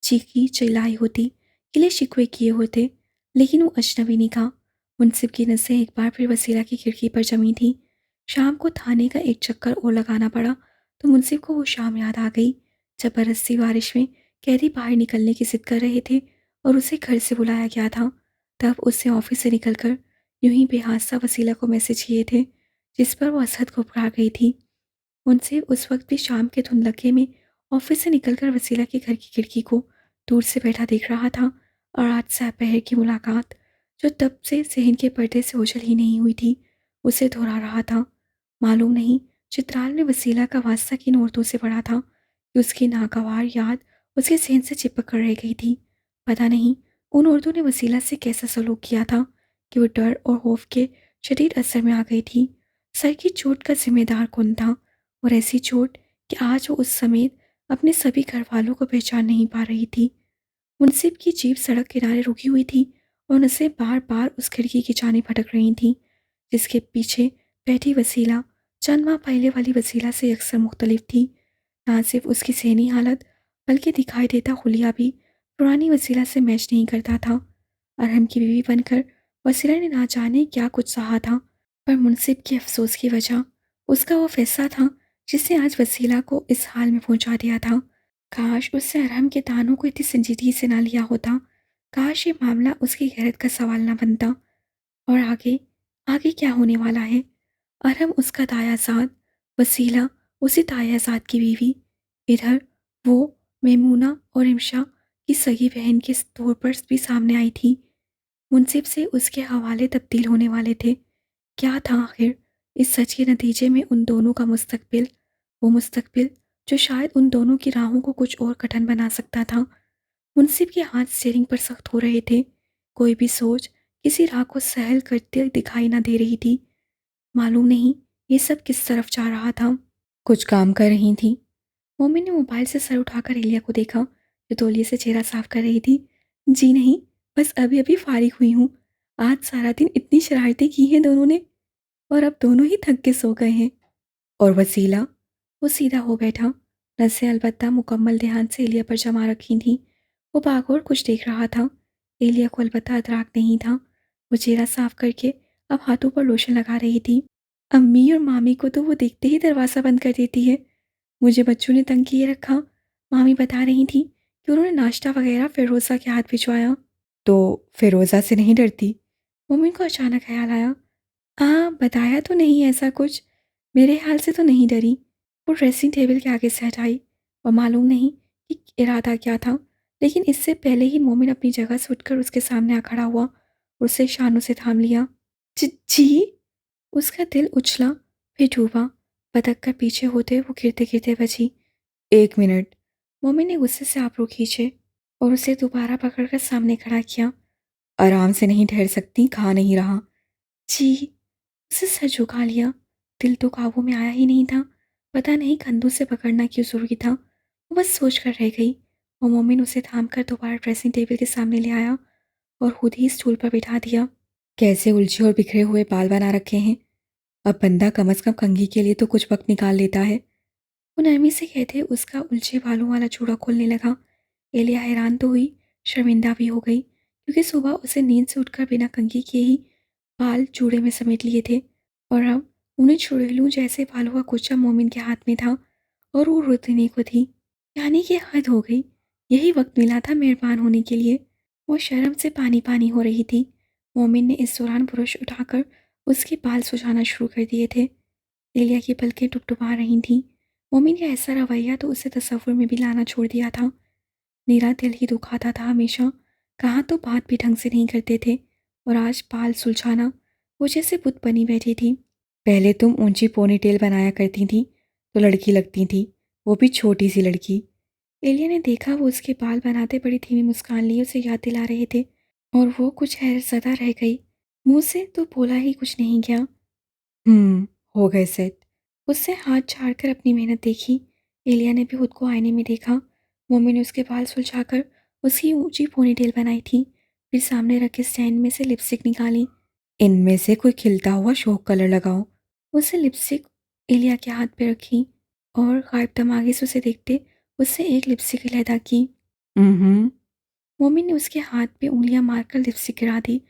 [SPEAKER 1] चीखी चिल्लाई होती, गिले शिकवे किए होते। लेकिन वो अजनबी नहीं था। मुंसिफ की नज़रें एक बार फिर वसीला की खिड़की पर जमी थी। शाम को थाने का एक चक्कर और लगाना पड़ा तो मुंसिफ को वो शाम याद आ गई जब बरसती बारिश में कैदी बाहर निकलने की जिद कर रहे थे और उसे घर से बुलाया गया था। तब उसने ऑफिस से निकलकर यूं ही बेहासा वसीला को मैसेज किए थे, जिस पर वो असहद घबरा गई थी। उनसे उस वक्त भी शाम के धुंधलके में ऑफिस से निकलकर वसीला के घर की खिड़की को दूर से बैठा देख रहा था और आज दोपहर की मुलाकात, जो तब से जहन के पर्दे से ओझल ही नहीं हुई थी, उसे दोहरा रहा था। मालूम नहीं चित्राल में वसीला का वास्ता किन औरतों से पड़ा था कि उसकी नागवार याद उसके जहन से चिपक कर रह गई थी। पता नहीं उन औरतों ने वसीला से कैसा सलूक किया था कि वो डर और खौफ के शदीद असर में आ गई थी। सर की चोट का जिम्मेदार कौन था? और ऐसी चोट कि आज वो उस समेत अपने सभी घर वालों को पहचान नहीं पा रही थी। मुंसिफ की जीप सड़क किनारे रुकी हुई थी और नसें बार बार उस खिड़की की जाने भटक रही थीं जिसके पीछे बैठी वसीला चंद माह पहले वाली वसीला से अक्सर मुख्तलिफ थी। ना सिर्फ उसकी सहनी हालत बल्कि दिखाई देता हुलिया भी पुरानी वसीला से मैच नहीं करता था। अरहम की बीवी बनकर वसीला ने ना जाने क्या कुछ सहा था, पर मुंसिफ के अफसोस की वजह उसका वो फैसला था जिसने आज वसीला को इस हाल में पहुंचा दिया था। काश उससे अरहम के तानों को इतनी संजीदगी से ना लिया होता। काश ये मामला उसकी गैरत का सवाल ना बनता। और आगे आगे क्या होने वाला है? अरहम उसका दायाजाद, वसीला उसी दायाजाद की बीवी। इधर वो मैमूना और इमशा की सगी बहन के तौर पर भी सामने आई थी। मुंसिफ से उसके हवाले तब्दील होने वाले थे। क्या था आखिर इस सच के नतीजे में उन दोनों का मुस्तकबिल? वो मुस्तकबिल जो शायद उन दोनों की राहों को कुछ और कठिन बना सकता था। मुंसिफ के हाथ स्टीयरिंग पर सख्त हो रहे थे। कोई भी सोच किसी राह को सहल करते दिखाई ना दे रही थी। मालूम नहीं ये सब किस तरफ जा रहा था। कुछ काम कर रही थी। मोमिन ने मोबाइल से सर उठाकर एलिया को देखा जो तौलिए से चेहरा साफ कर रही थी। जी नहीं, बस अभी अभी फारिग हुई हूँ। आज सारा दिन इतनी शरारतें की हैं दोनों ने और अब दोनों ही थक के सो गए हैं। और वसीला? वो सीधा हो बैठा। नसें अलबत्ता मुकम्मल ध्यान से एलिया पर जमा रखी थी। वो बागौर कुछ देख रहा था। एलिया को अलबत्ता अदराक नहीं था। वो चेहरा साफ करके अब हाथों पर लोशन लगा रही थी। अम्मी और मामी को तो वो देखते ही दरवाज़ा बंद कर देती है। मुझे बच्चों ने तंग किए रखा। मामी बता रही थी कि उन्होंने नाश्ता वगैरह फिरोज़ा के हाथ भिजवाया। तो फिरोज़ा से नहीं डरती? मम्मी को अचानक ख्याल आया। हाँ, बताया तो नहीं ऐसा कुछ। मेरे हाल से तो नहीं डरी। वो ड्रेसिंग टेबल के आगे से हटाई और मालूम नहीं कि इरादा क्या था, लेकिन इससे पहले ही मोमिन अपनी जगह से उठकर उसके सामने आ खड़ा हुआ और उसे शानों से थाम लिया। जी। उसका दिल उछला, फिर डूबा। पदक कर पीछे होते वो गिरते गिरते बची। 1 मिनट। मोमिन ने गुस्से से आबरू खींचे और उसे दोबारा पकड़कर सामने खड़ा किया। आराम से नहीं ठहर सकती? खा नहीं रहा? जी। उसे सर झुका लिया। दिल तो काबू में आया ही नहीं था। पता नहीं कंधों से पकड़ना क्यों ज़रूरी था। वो बस सोच कर रह गई और मोमिन उसे थाम कर दोबारा ड्रेसिंग टेबल के सामने ले आया और खुद ही स्टूल पर बिठा दिया। कैसे उलझे और बिखरे हुए बाल बना रखे हैं। अब बंदा कम से कम कंघी के लिए तो कुछ वक्त निकाल लेता है। वो नरमी से कहते उसका उलझे बालों वाला चूड़ा खोलने लगा। एलिया हैरान तो हुई, शर्मिंदा भी हो गई क्योंकि सुबह उसे नींद से उठकर बिना कंघी किए ही बाल चूड़े में समेट लिए थे और अब उन्हें छुड़ेलू जैसे बालों का गुच्छा मोमिन के हाथ में था और वो रुतने को थी। यानी कि हद हो गई। यही वक्त मिला था मेहरबान होने के लिए। वो शर्म से पानी पानी हो रही थी। मोमिन ने इस दौरान ब्रश उठाकर उसके बाल सुझाना शुरू कर दिए थे। एलिया की पलकें टुपटुपा रही थीं। मोमिन का ऐसा रवैया तो उसे तसव्वुर में भी लाना छोड़ दिया था। मेरा दिल ही दुखाता था हमेशा। कहाँ तो बात भी ढंग से नहीं करते थे और आज बाल सुलझाना वो जैसे बुत बनी बैठी थी। पहले तुम ऊंची पोनीटेल बनाया करती थी तो लड़की लगती थी, वो भी छोटी सी लड़की। एलिया ने देखा वो उसके बाल बनाते बड़ी धीमी मुस्कान लिए उसे याद दिला रहे थे और वो कुछ हैरतज़दा रह गई। मुंह से तो बोला ही कुछ नहीं गया। हम्म, हो गए सेट। उससे हाथ झाड़कर अपनी मेहनत देखी। एलिया ने भी खुद को आईने में देखा। मम्मी ने उसके बाल सुलझाकर उसकी ऊंची पोनीटेल बनाई थी, फिर सामने रखे स्टैंड में से लिपस्टिक निकाली। इनमें से कोई खिलता हुआ शौक कलर लगाओ। उसे लिपस्टिक एलिया के हाथ पे रखी और गायब दमागी से उसे देखते उससे एक लिपस्टिक अलहदा की। मम्मी ने उसके हाथ पे उंगलियां मारकर लिपस्टिक गिरा दी।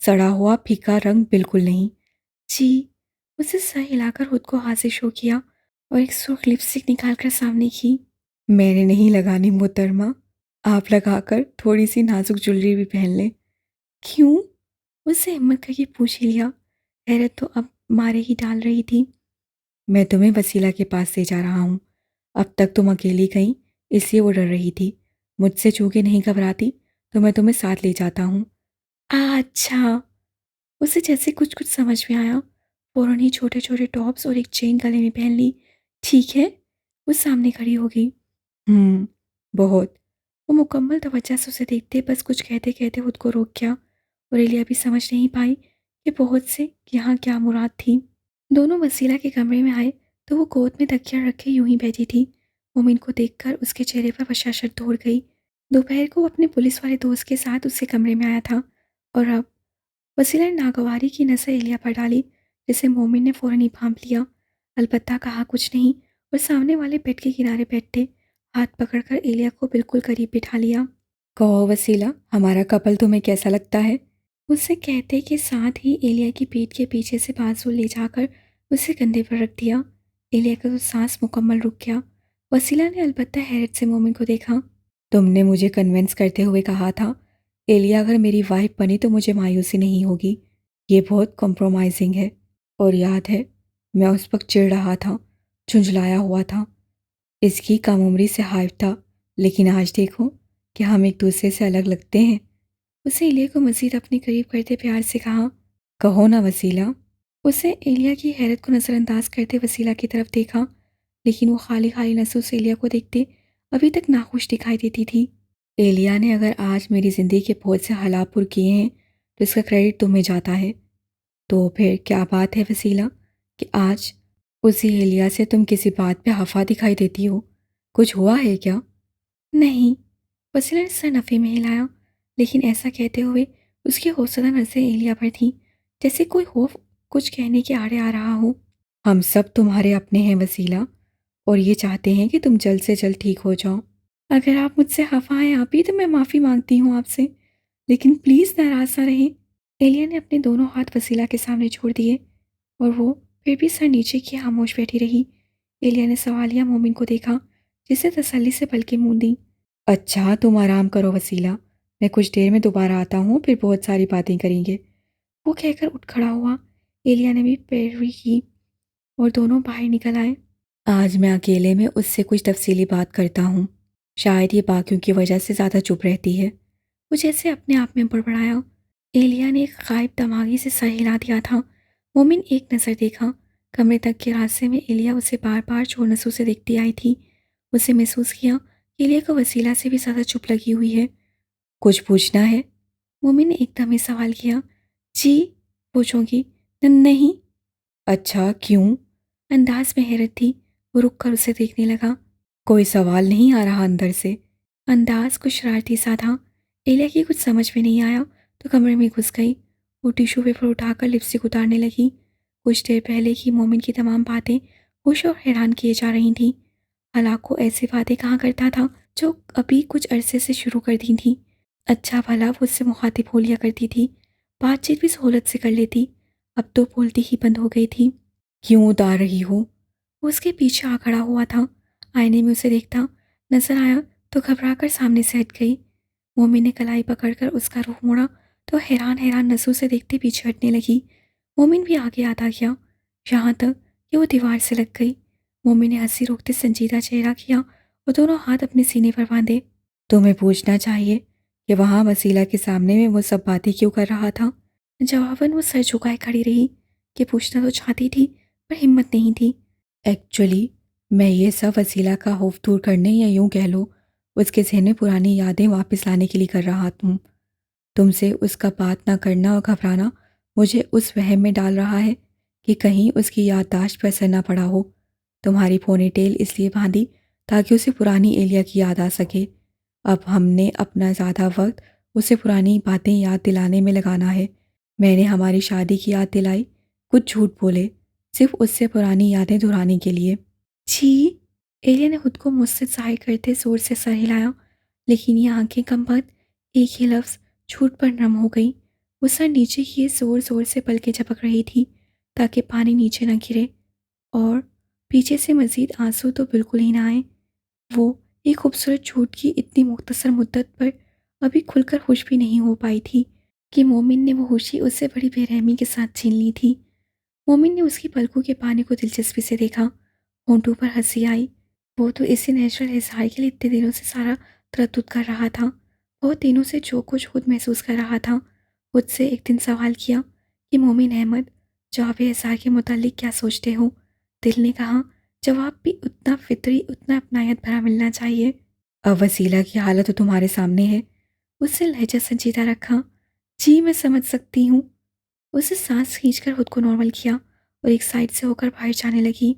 [SPEAKER 1] सड़ा हुआ फीका रंग बिल्कुल नहीं। जी। उसे सर हिलाकर खुद को हाथ से शो किया और एक सुर्ख लिपस्टिक निकालकर सामने की। मैंने नहीं लगानी मोहतरमा, आप लगाकर थोड़ी सी नाजुक ज्वेलरी भी पहन लें। क्यों? उससे हिम्मत करके पूछ ही लिया। हैरत तो अब मारे ही डाल रही थी। मैं तुम्हें वसीला के पास ले जा रहा हूँ। अब तक तुम अकेली गई इसलिए वो डर रही थी। मुझसे चूंकि नहीं घबराती तो मैं तुम्हें साथ ले जाता हूँ। अच्छा। उसे जैसे कुछ कुछ समझ में आया। फौरन ही छोटे छोटे टॉप्स और एक चेन गले में पहन ली। ठीक है। वो सामने खड़ी हो गई। बहुत। वो मुकम्मल तवज्जो से उसे देखते बस कुछ कहते कहते खुद को रोक गया और एलिया भी समझ नहीं पाई कि बहुत से यहाँ क्या मुराद थी। दोनों वसीला के कमरे में आए तो वो गोद में तकिया रखे यूं ही बैठी थी। मोमिन को देखकर उसके चेहरे पर बशाशत दौड़ गई। दोपहर को वो अपने पुलिस वाले दोस्त के साथ उसके कमरे में आया था और अब वसीला ने नागवारी की नज़र एलिया पर डाली, जिसे मोमिन ने फ़ौरन ही भांप लिया। अलबत्ता कहा कुछ नहीं और सामने वाले बेड के किनारे बैठे हाथ पकड़कर एलिया को बिल्कुल करीब बिठा लिया। कहो वसीला, हमारा कपल तुम्हें कैसा लगता है? उससे कहते के साथ ही एलिया की पीठ के पीछे से बाजू ले जाकर उसे कंधे पर रख दिया। एलिया का तो सांस मुकम्मल रुक गया। वसीला ने अलबत्ता हैरत से मोमिन को देखा। तुमने मुझे कन्विंस करते हुए कहा था एलिया अगर मेरी वाइफ बनी तो मुझे मायूसी नहीं होगी। ये बहुत कॉम्प्रोमाइजिंग है। और याद है, मैं उस वक्त चिढ़ रहा था, झुंझलाया हुआ था, इसकी कम उम्री से हाइफ था। लेकिन आज देखो कि हम एक दूसरे से अलग लगते हैं। उसे एलिया को मजीद अपने करीब करते प्यार से कहा, कहो ना वसीला। उसे एलिया की हैरत को नज़रअंदाज करते वसीला की तरफ देखा, लेकिन वो खाली खाली नजरों से एलिया को देखते अभी तक नाखुश दिखाई देती थी। एलिया ने अगर आज मेरी ज़िंदगी के बहुत से हालात पुर किए हैं तो इसका क्रेडिट तुम्हें जाता है। तो फिर क्या बात है वसीला कि आज उसी एलिया से तुम किसी बात पे हफ़ा दिखाई देती हो? कुछ हुआ है क्या? नहीं। वसीला ने सर नफ़े में हिलाया, लेकिन ऐसा कहते हुए उसकी हौसला नज़रें एलिया पर थी, जैसे कोई खौफ कुछ कहने के आड़े आ रहा हो। हम सब तुम्हारे अपने हैं वसीला, और ये चाहते हैं कि तुम जल्द से जल्द ठीक हो जाओ। अगर आप मुझसे खफा हैं अभी तो मैं माफ़ी मांगती हूँ आपसे, लेकिन प्लीज़ नाराज़ ना रहें। एलिया ने अपने दोनों हाथ वसीला के सामने छोड़ दिए और वो फिर भी सर नीचे किए खामोश बैठी रही। एलिया ने सवालिया मोमिन को देखा, जिसे तसल्ली से पलकें मूंदी। अच्छा तुम आराम करो वसीला, मैं कुछ देर में दोबारा आता हूँ, फिर बहुत सारी बातें करेंगे। वो कहकर उठ खड़ा हुआ। एलिया ने भी पैरवी की और दोनों बाहर निकल आए। आज मैं अकेले में उससे कुछ तफसीली बात करता हूँ। शायद ये बाकियों की वजह से ज़्यादा चुप रहती है। वो जैसे अपने आप में बड़बड़ाया। एलिया ने एक गायब दिमागी से सर हिला दिया था। मोमिन एक नज़र देखा। कमरे तक के रास्ते में एलिया उसे बार बार चोर नसों से देखती आई थी। उसे महसूस किया कि एलिया को वसीला से भी ज़्यादा चुप लगी हुई है। कुछ पूछना है? मोमिन ने एकदम ही सवाल किया। जी, पूछोगी? नहीं। अच्छा क्यों? अंदाज में हैरत थी। वो रुक कर उसे देखने लगा। कोई सवाल नहीं आ रहा अंदर से? अंदाज कुछ शरारती सा था। एलिया की कुछ समझ में नहीं आया तो कमरे में घुस गई। वो टिश्यू पेपर उठाकर लिपस्टिक उतारने लगी। कुछ देर पहले की मोमिन की तमाम बातें खुश और हैरान किए जा रही थीं। हालांकि ऐसी बातें कहाँ करता था जो अभी कुछ अरसे से शुरू कर दी थी। अच्छा भला वो उससे मुखातिब हो लिया करती थी, बातचीत भी सहूलत से कर लेती। अब तो बोलती ही बंद हो गई थी। क्यों उतार रही हो? वो उसके पीछे आ खड़ा हुआ था। आईने में उसे देखता नजर आया तो घबराकर सामने से हट गई। मोमिन ने कलाई पकड़कर उसका रुख मोड़ा तो हैरान हैरान नजरों से देखते पीछे हटने लगी। मोमिन भी आगे आता गया, यहाँ तक कि वो दीवार से लग गई। मोमिन ने हंसी रोकते संजीदा चेहरा किया और दोनों हाथ अपने सीने पर बांधे। तुम्हें पूछना चाहिए कि वहाँ वसीला के सामने में वो सब बातें क्यों कर रहा था? जवाबन वो सर झुकाए खड़ी रही कि पूछना तो चाहती थी पर हिम्मत नहीं थी। एक्चुअली मैं ये सब वसीला का खौफ दूर करने या यूं कह लो उसके जहन में पुरानी यादें वापस लाने के लिए कर रहा हूँ। तुमसे उसका बात ना करना और घबराना मुझे उस वहम में डाल रहा है कि कहीं उसकी याददाश्त पर असर ना पड़ा हो। तुम्हारी पोनी टेल इसलिए बांधी ताकि उसे पुरानी एलिया की याद आ सके। अब हमने अपना ज़्यादा वक्त उसे पुरानी बातें याद दिलाने में लगाना है। मैंने हमारी शादी की याद दिलाई, कुछ झूठ बोले, सिर्फ उससे पुरानी यादें दोहराने के लिए। छी! एलिया ने खुद को मुझसे जाहिर करते जोर से सर हिलाया, लेकिन ये आंखें कम बंद एक ही लफ्ज़ झूठ पर नम हो गई। वो सर नीचे किए जोर जोर से पलकें झपक रही थी ताकि पानी नीचे न गिरे और पीछे से मजीद आंसू तो बिल्कुल ही ना आए। वो एक खूबसूरत झूठ की इतनी मुख्तसर मुद्दत पर अभी खुलकर खुश भी नहीं हो पाई थी कि मोमिन ने वो खुशी उससे बड़ी बेरहमी के साथ छीन ली थी। मोमिन ने उसकी पलकों के पानी को दिलचस्पी से देखा। होंठों पर हंसी आई। वो तो इसी नेचुरल इजहार के लिए इतने दिनों से सारा तरद्दुद कर रहा था। बहुत दिनों से जो कुछ खुद महसूस कर रहा था। खुद से एक दिन सवाल किया कि मोमिन अहमद, जवाब इजहार के मुतालिक क्या सोचते हो? दिल ने कहा, जवाब भी उतना फितरी उतना अपनायत भरा मिलना चाहिए। अब वसीला की हालत तो तुम्हारे सामने है। उससे लहजा संजीदा रखा। जी मैं समझ सकती हूँ। उसे सांस खींचकर खुद को नॉर्मल किया और एक साइड से होकर बाहर जाने लगी।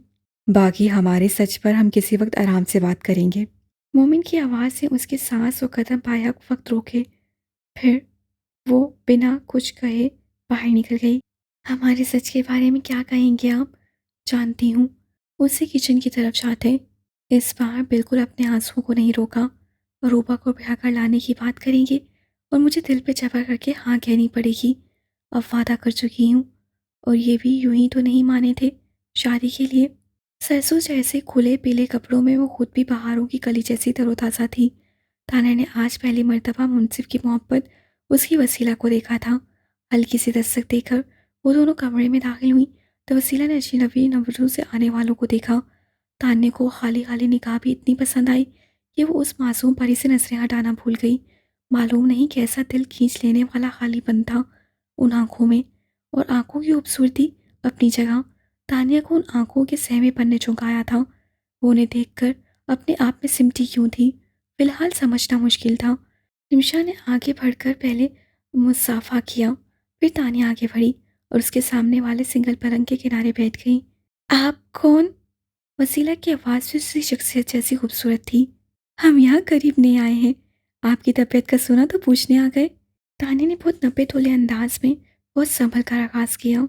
[SPEAKER 1] बाकी हमारे सच पर हम किसी वक्त आराम से बात करेंगे। मोमिन की आवाज़ से उसके सांस और कदम बाया वक्त रोके। फिर वो बिना कुछ कहे बाहर निकल गई। हमारे सच के बारे में क्या कहेंगे आप? जानती हूँ। उसी किचन की तरफ जाते इस बार बिल्कुल अपने आंसुओं को नहीं रोका और रूपा को ब्याह कर लाने की बात करेंगे और मुझे दिल पे जबा करके हाँ कहनी पड़ेगी। अब वादा कर चुकी हूँ और ये भी यूं ही तो नहीं माने थे शादी के लिए। सरसों जैसे खुले पीले कपड़ों में वो खुद भी बहारों की कली जैसी तरोताज़ा थी। तान्या ने आज पहली मर्तबा मुंसिफ की मोहब्बत उसकी वसीला को देखा था। हल्की सी दस्तक देकर वो दोनों कमरे में दाखिल हुई तो वसीला ने अजनबी नजरों से आने वालों को देखा। तान्या को खाली खाली निगाह भी इतनी पसंद आई कि वो उस मासूम परी से नजरें हटाना भूल गई। मालूम नहीं कैसा दिल खींच लेने वाला खालीपन था उन आंखों में, और आंखों की खूबसूरती अपनी जगह। तान्या को उन आंखों के सहमेपन ने चौंकाया था। वो उन्हें देखकर अपने आप में सिमटी क्यों थी, फिलहाल समझना मुश्किल था। निमिषा ने आगे बढ़कर पहले मुसाफा किया, फिर तान्या आगे बढ़ी और उसके सामने वाले सिंगल पलंग के किनारे बैठ गई। आप कौन? वसीला की आवाज़ भी उसी शख्सियत जैसी खूबसूरत थी। हम यहाँ करीब नहीं आए हैं, आपकी तबीयत का सुना तो पूछने आ गए। तान्या ने बहुत नब्बे तोले अंदाज में बहुत संभल कर आगाज़ किया।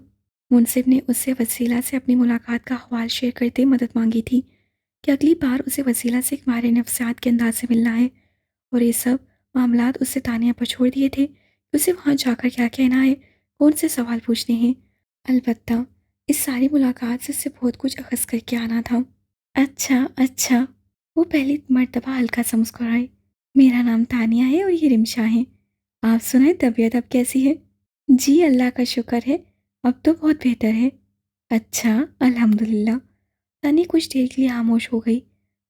[SPEAKER 1] मुंसिफ ने उससे वसीला से अपनी मुलाकात का हवाल शेयर करते मदद मांगी थी कि अगली बार उसे वसीला से एक मारे नफ्सियात के अंदाज से मिलना है, और ये सब मामलात उससे तानिया पर छोड़ दिए थे कि उसे वहाँ जाकर क्या कहना है, कौन से सवाल पूछने हैं। अलबत्ता इस सारी मुलाकात से उससे बहुत कुछ अखज़ करके आना था। अच्छा अच्छा, वो पहली मर्तबा हल्का सा मुस्कुराई। मेरा नाम तानिया है और ये रिमशा है। आप सुनाए तबीयत अब कैसी है? जी अल्लाह का शुक्र है, अब तो बहुत बेहतर है। अच्छा, अल्हम्दुलिल्लाह। तानी कुछ देर के लिए खामोश हो गई।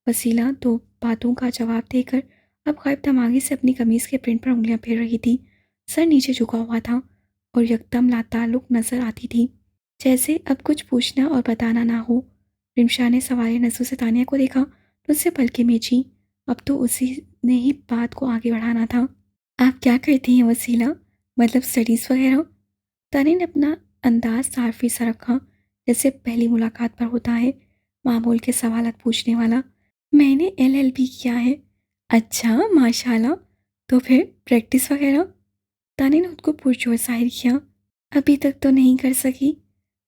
[SPEAKER 1] वसीला दो बातों का जवाब देकर अब गायब दिमागी से अपनी कमीज़ के प्रिंट पर उंगलियां फेर रही थी। सर नीचे झुका हुआ था और यकदम लाताल्लुक नजर आती थी, जैसे अब कुछ पूछना और बताना ना हो। रिमशा ने सवाल नजरों से तानिया को देखा तो उससे पलकें खींची। अब तो उसी ने ही बात को आगे बढ़ाना था। आप क्या करती हैं वसीला, मतलब स्टडीज़ वगैरह? तानिया ने अपना अंदाज साफ़ी सा रखा, जैसे पहली मुलाकात पर होता है मामूल के सवालात पूछने वाला। मैंने एलएलबी किया है। अच्छा माशाल्लाह, तो फिर प्रैक्टिस वगैरह? तानिया ने खुद को पुरजोर जाहिर किया। अभी तक तो नहीं कर सकी।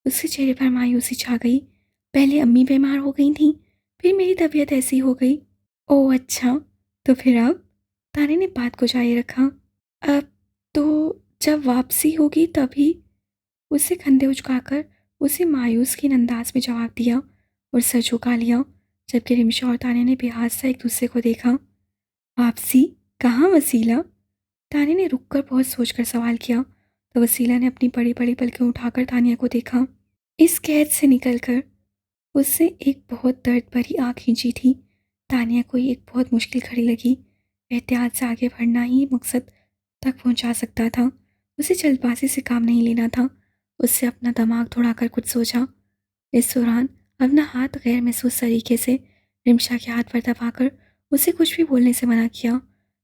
[SPEAKER 1] उसके चेहरे पर मायूसी छा गई। पहले अम्मी बीमार हो गई थी, फिर मेरी तबीयत ऐसी हो गई। ओह अच्छा, तो फिर अब? तानिया ने बात को जारी रखा। अब तो जब वापसी होगी तभी। उसे कंधे उचकाकर उसे मायूस के अंदाज में जवाब दिया और सर झुका लिया, जबकि रिमशा और तानिया ने बेहास सा एक दूसरे को देखा। वापसी? कहाँ वसीला? तानिया ने रुककर बहुत सोचकर सवाल किया तो वसीला ने अपनी बड़ी बड़ी पलकें उठाकर तानिया को देखा। इस कैद से निकलकर उससे एक बहुत दर्द भरी आँख खींची थी। तानिया को ये एक बहुत मुश्किल घड़ी लगी। एहतियात से आगे बढ़ना ही मकसद तक पहुंचा सकता था। उसे जल्दबाजी से काम नहीं लेना था। उससे अपना दिमाग दौड़ाकर कुछ सोचा। इस दौरान अपना हाथ गैर महसूस तरीके से रिमशा के हाथ पर दबाकर उसे कुछ भी बोलने से मना किया।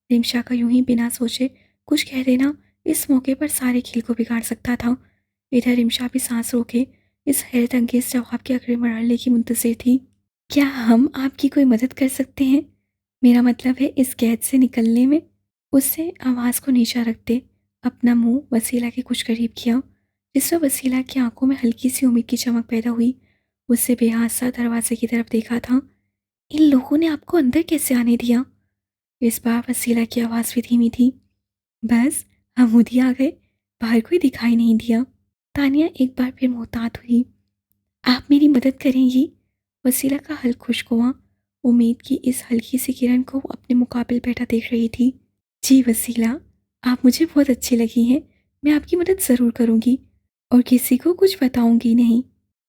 [SPEAKER 1] रिमशा का यूं ही बिना सोचे कुछ कह देना इस मौके पर सारे खेल को बिगाड़ सकता था। इधर रिमशा भी सांस रोके इस हैरत अंगेज जवाब के अगले मरहले की मुंतज़िर थी। क्या हम आपकी कोई मदद कर सकते हैं? मेरा मतलब है इस कैद से निकलने में। उससे आवाज़ को नीचा रखते अपना मुंह वसीला के कुछ करीब किया, जिससे वसीला की आंखों में हल्की सी उम्मीद की चमक पैदा हुई। उससे बेहासा दरवाजे की तरफ देखा था। इन लोगों ने आपको अंदर कैसे आने दिया? इस बार वसीला की आवाज़ भी धीमी थी। बस हम खुद ही आ गए, बाहर कोई दिखाई नहीं दिया। तानिया एक बार फिर मोहतात हुई। आप मेरी मदद करेंगी? वसीला का हल खुश्क हुआ। उम्मीद की इस हल्की सी किरण को वो अपने मुकाबिल बैठा देख रही थी। जी वसीला, आप मुझे बहुत अच्छी लगी हैं। मैं आपकी मदद ज़रूर करूँगी और किसी को कुछ बताऊँगी नहीं।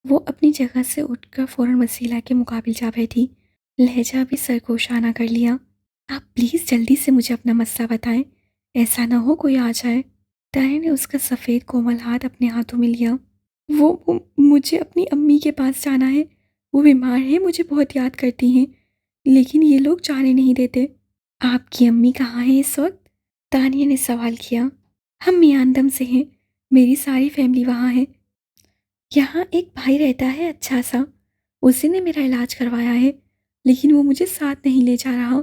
[SPEAKER 1] वो अपनी जगह से उठकर फ़ौरन वसीला के मुकाबिल जा बैठी। लहजा भी सरगोशाना कर लिया। आप प्लीज़ जल्दी से मुझे अपना मसला बताएं, ऐसा ना हो कोई आ जाए। ताया ने उसका सफ़ेद कोमल हाथ अपने हाथों में लिया। मुझे अपनी अम्मी के पास जाना है। वो बीमार है, मुझे बहुत याद करती हैं, लेकिन ये लोग जाने नहीं देते। आपकी अम्मी कहाँ है इस वक्त? तानिया ने सवाल किया। हम मियांदम से हैं, मेरी सारी फैमिली वहाँ है। यहाँ एक भाई रहता है अच्छा सा, उसी ने मेरा इलाज करवाया है, लेकिन वो मुझे साथ नहीं ले जा रहा।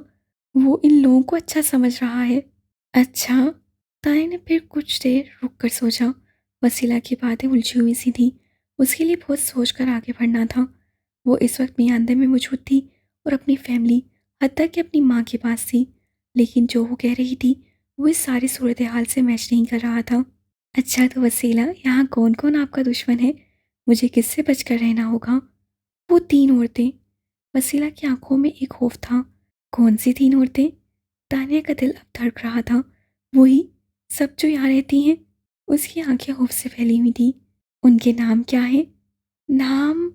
[SPEAKER 1] वो इन लोगों को अच्छा समझ रहा है। अच्छा। ताने ने फिर कुछ देर रुक कर सोचा। वसीला की बातें उलझी हुई सी थी। उसके लिए बहुत सोच कर आगे बढ़ना था। वो इस वक्त मियाँदे में मौजूद थी और अपनी फैमिली, हत्ता कि अपनी माँ के पास थी। लेकिन जो वो कह रही थी, वो इस सारी सूरत हाल से मैच नहीं कर रहा था। अच्छा तो वसीला, यहाँ कौन कौन आपका दुश्मन है? मुझे किससे बचकर रहना होगा? वो 3 औरतें। वसीला की आंखों में एक खौफ था। कौन सी 3 औरतें? तानिया का दिल अब धड़क रहा था। वही, सब जो यहाँ रहती हैं। उसकी आंखें खौफ से फैली हुई थी। उनके नाम क्या है? नाम?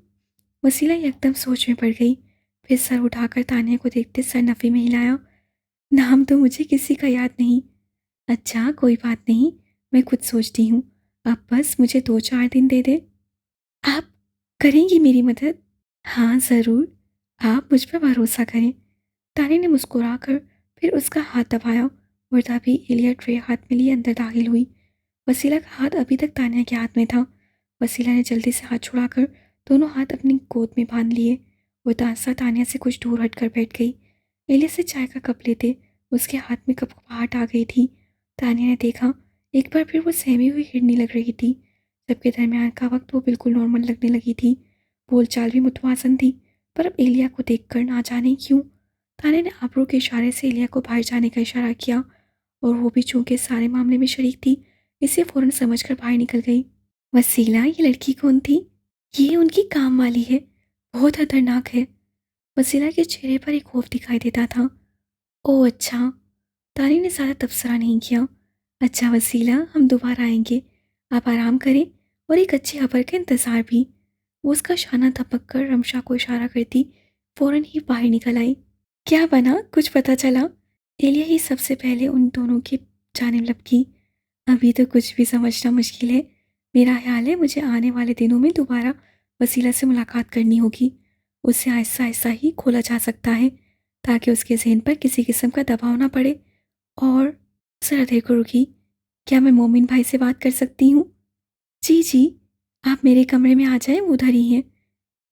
[SPEAKER 1] वसीला एकदम सोच में पड़ गई। फिर सर उठाकर तानिया को देखते सर नफ़े में हिलाया। नाम तो मुझे किसी का याद नहीं। अच्छा कोई बात नहीं, मैं खुद सोचती हूँ। आप बस मुझे 2-4 दिन दे दे। आप करेंगी मेरी मदद? हाँ ज़रूर, आप मुझ पर भरोसा करें। ताने ने मुस्कुराकर फिर उसका हाथ दबाया और तभी एलिया ट्रे हाथ में लिए अंदर दाखिल हुई। वसीला का हाथ अभी तक तानिया के हाथ में था। वसीला ने जल्दी से हाथ छुड़ाकर दोनों हाथ अपनी गोद में बांध लिए। वो तासा तानिया से कुछ दूर हटकर बैठ गई। एलिया से चाय का कप लेते उसके हाथ में कपकपाहट आ गई थी। तानिया ने देखा, एक बार फिर वो सहमी हुई हिरनी लग रही थी। सबके दरमियान का वक्त वो बिल्कुल नॉर्मल लगने लगी थी। बोलचाल भी मुतवाज़न थी। पर अब एलिया को देखकर ना जाने क्यों ताने ने आबरू के इशारे से एलिया को बाहर जाने का इशारा किया और वो भी चूंकि सारे मामले में शरीक थी, इसे फ़ौरन समझकर बाहर निकल गई। वसीला, ये लड़की कौन थी? ये उनकी काम वाली है, बहुत खतरनाक है। वसीला के चेहरे पर एक खौफ दिखाई देता था। ओह अच्छा। तानी ने ज़्यादा तबसरा नहीं किया। अच्छा वसीला, हम दोबारा आएंगे, आप आराम करें और एक अच्छी खबर का इंतज़ार भी। वो उसका शाना थपक कर रमशा को इशारा करती फ़ौरन ही बाहर निकल आई। क्या बना, कुछ पता चला? एलिया ही सबसे पहले उन दोनों की जानिब लपकी। अभी तो कुछ भी समझना मुश्किल है। मेरा ख्याल है मुझे आने वाले दिनों में दोबारा वसीला से मुलाकात करनी होगी। उससे आहिस्ता आहिस्ता ही खोला जा सकता है, ताकि उसके ज़हन पर किसी किस्म का दबाव ना पड़े। और ज़रा देर को रुकी, क्या मैं मोमिन भाई से बात कर सकती हूँ? जी जी, आप मेरे कमरे में आ जाएं, वो उधर ही हैं।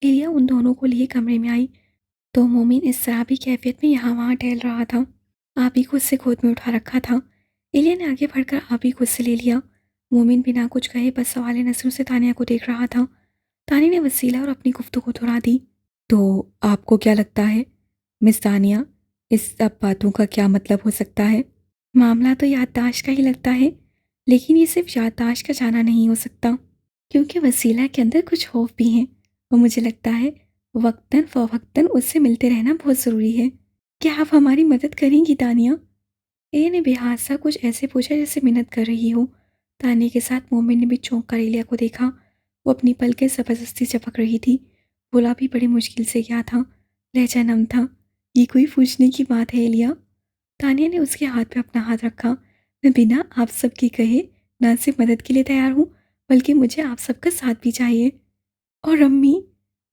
[SPEAKER 1] एलिया उन दोनों को लिए कमरे में आई तो मोमिन इस शराबी कैफियत में यहाँ वहाँ टहल रहा था। आपी को उससे गोद में उठा रखा था। एलिया ने आगे बढ़कर आपी को उससे ले लिया। मोमिन बिना कुछ कहे बस सवाले नजरों से तानिया को देख रहा था। तानिया ने वसीला और अपनी गुफ्तगू दोहरा दी। तो आपको क्या लगता है मिस तानिया, इस सब बातों का क्या मतलब हो सकता है? मामला तो याददाश्त का ही लगता है, लेकिन ये सिर्फ याददाश्त का जाना नहीं हो सकता, क्योंकि वसीला के अंदर कुछ खौफ भी हैं और मुझे लगता है वक्तन फ़वक्तन उससे मिलते रहना बहुत ज़रूरी है। क्या आप हमारी मदद करेंगी तानिया? ए ने बेहासा सा कुछ ऐसे पूछा जैसे मिन्नत कर रही हो। तानिया के साथ मोमिन ने भी चौंक कर एलिया को देखा। वो अपनी पलकें ज़बरदस्ती चपक रही थी। बोला भी बड़ी मुश्किल से क्या था, लहजा नम था। ये कोई पूछने की बात है एलिया? तानिया ने उसके हाथ पे अपना हाथ रखा। मैं बिना आप सबके कहे ना सिर्फ मदद के लिए तैयार हूँ, बल्कि मुझे आप सबका साथ भी चाहिए। और अम्मी?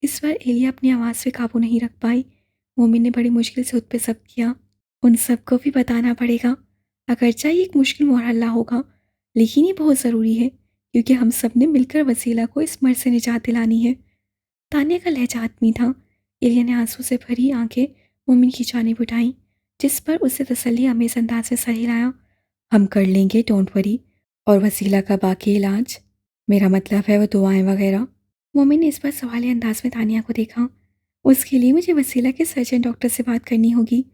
[SPEAKER 1] इस बार एलिया अपनी आवाज़ पे काबू नहीं रख पाई। मोमिन ने बड़ी मुश्किल से उस पर सब किया। उन सबको भी बताना पड़ेगा। अगरचे ये एक मुश्किल मरहला होगा, लेकिन ये बहुत ज़रूरी है, क्योंकि हम सब ने मिलकर वसीला को इस मर्ज से निजात दिलानी है। तानिया का लहजा आत्मी था। एलिया ने आंसू से भरी आंखें मोमिन की जानिब उठाई, जिस पर उसे तसल्ली अमेज़ अंदाज से सर हिलाया। हम कर लेंगे, डोंट वरी। और वसीला का बाकी इलाज, मेरा मतलब है वो दुआएं वगैरह। मोमिन ने इस बार सवालिया अंदाज में तानिया को देखा। उसके लिए मुझे वसीला के सर्जन डॉक्टर से बात करनी होगी,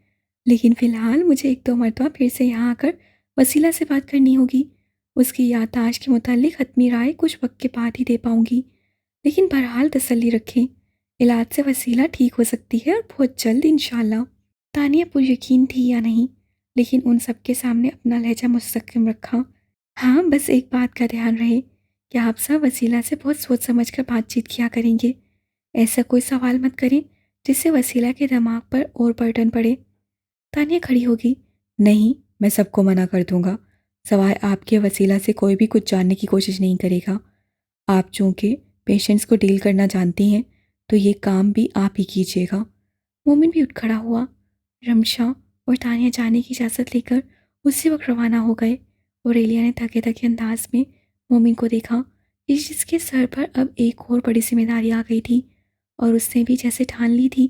[SPEAKER 1] लेकिन फ़िलहाल मुझे 1-2 मरतबा फिर से यहाँ आकर वसीला से बात करनी होगी। उसकी याददाश्त के मुतालिक हतमी राय कुछ वक्त के बाद ही दे पाऊँगी। लेकिन बहरहाल तसल्ली रखें, इलाज से वसीला ठीक हो सकती है और बहुत जल्द इंशाल्लाह। तानिया पुरयकीन थी या नहीं, लेकिन उन सबके सामने अपना लहजा मुस्तकिम रखा। हाँ, बस एक बात का ध्यान रहे कि आप सब वसीला से बहुत सोच समझ कर बातचीत किया करेंगे। ऐसा कोई सवाल मत करें जिससे वसीला के दिमाग पर और बर्डन पड़े। तानिया खड़ी होगी। नहीं, मैं सबको मना कर दूंगा, सवाए आपके वसीला से कोई भी कुछ जानने की कोशिश नहीं करेगा। आप चूंकि पेशेंट्स को डील करना जानती हैं, तो ये काम भी आप ही कीजिएगा। मोमिन भी उठ खड़ा हुआ। रमशा और तानिया जाने की इजाज़त लेकर उसी वक्त रवाना हो गए और एलिया ने थके थके अंदाज में मोमिन को देखा जिसके सर पर अब एक और बड़ी जिम्मेदारी आ गई थी और उसने भी जैसे ठान ली थी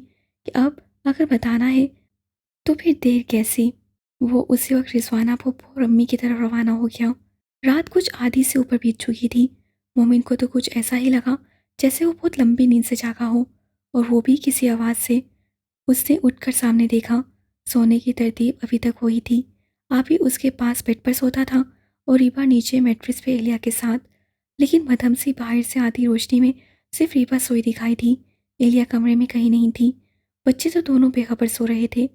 [SPEAKER 1] कि अब अगर बताना है तो फिर देर कैसे। वो उसी वक्त रिजवाना फूफू और अम्मी की तरफ रवाना हो गया। रात कुछ आधी से ऊपर बीत चुकी थी। मोमिन को तो कुछ ऐसा ही लगा जैसे वो बहुत लंबी नींद से जागा हो, और वो भी किसी आवाज़ से। उसने उठकर सामने देखा। सोने की तरतीब अभी तक वही थी। आबी उसके पास बेड पर सोता था और रीबा नीचे मैट्रेस पे एलिया के साथ। लेकिन मधम सी बाहर से आती रोशनी में सिर्फ रीबा सोई दिखाई थी। एलिया कमरे में कहीं नहीं थी। बच्चे तो दोनों बेखबर सो रहे थे।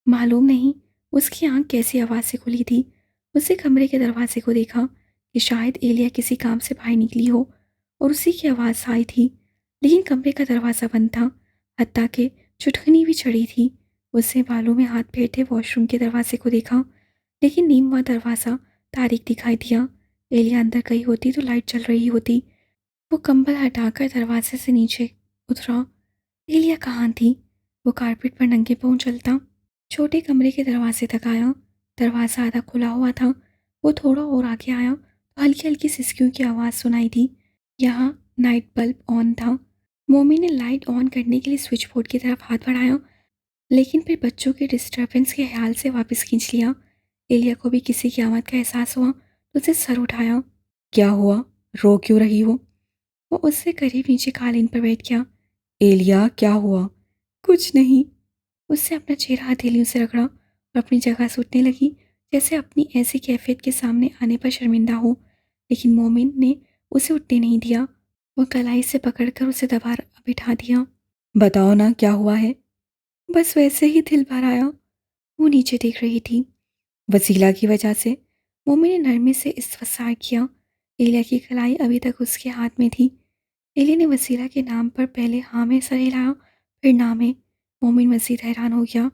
[SPEAKER 1] मालूम नहीं उसकी आंख कैसी आवाज़ से खुली थी। उसने कमरे के दरवाजे को देखा कि शायद एलिया किसी काम से बाहर निकली हो और उसी की आवाज़ आई थी। लेकिन कमरे का दरवाज़ा बंद था, हत्ता के चुटकनी भी चढ़ी थी। उसने बालों में हाथ फेरते वॉशरूम के दरवाजे को देखा, लेकिन नीम हुआ दरवाज़ा तारीख दिखाई दिया। एलिया अंदर गई होती तो लाइट जल रही होती। वो कंबल हटाकर दरवाजे से नीचे उतरा। एलिया कहाँ थी? वो कारपेट पर नंगे पाँव चलता छोटे कमरे के दरवाजे तक आया। दरवाज़ा आधा खुला हुआ था। वो थोड़ा और आगे आया तो हल्की हल्की सिसकियों की आवाज़ सुनाई दी। यहाँ नाइट बल्ब ऑन था। मोमी ने लाइट ऑन करने के लिए स्विच बोर्ड की तरफ हाथ बढ़ाया, लेकिन फिर बच्चों के डिस्टर्बेंस के ख्याल से वापस खींच लिया। एलिया को भी किसी की आमद का एहसास हुआ तो उसे सर उठाया। क्या हुआ? रो क्यों रही हो? वो उससे करीब नीचे कालीन पर बैठ गया। एलिया क्या हुआ? कुछ नहीं। उससे अपना चेहरा हथेलियों से रगड़ा और अपनी जगह से उठने लगी जैसे अपनी ऐसी कैफियत के सामने आने पर शर्मिंदा हो। लेकिन मोमिन ने उसे उठने नहीं दिया। वो कलाई से पकड़कर उसे दोबारा बिठा दिया। बताओ ना क्या हुआ है? बस वैसे ही दिल भर आया। वो नीचे देख रही थी। वसीला की वजह से। मोमिन ने नरमी से इस्तफसार किया। एलिया की कलाई अभी तक उसके हाथ में थी। एलिया ने वसीला के नाम पर पहले हाँ में सर हिलाया, फिर ना में। मोमिन मजीद हैरान हो गया।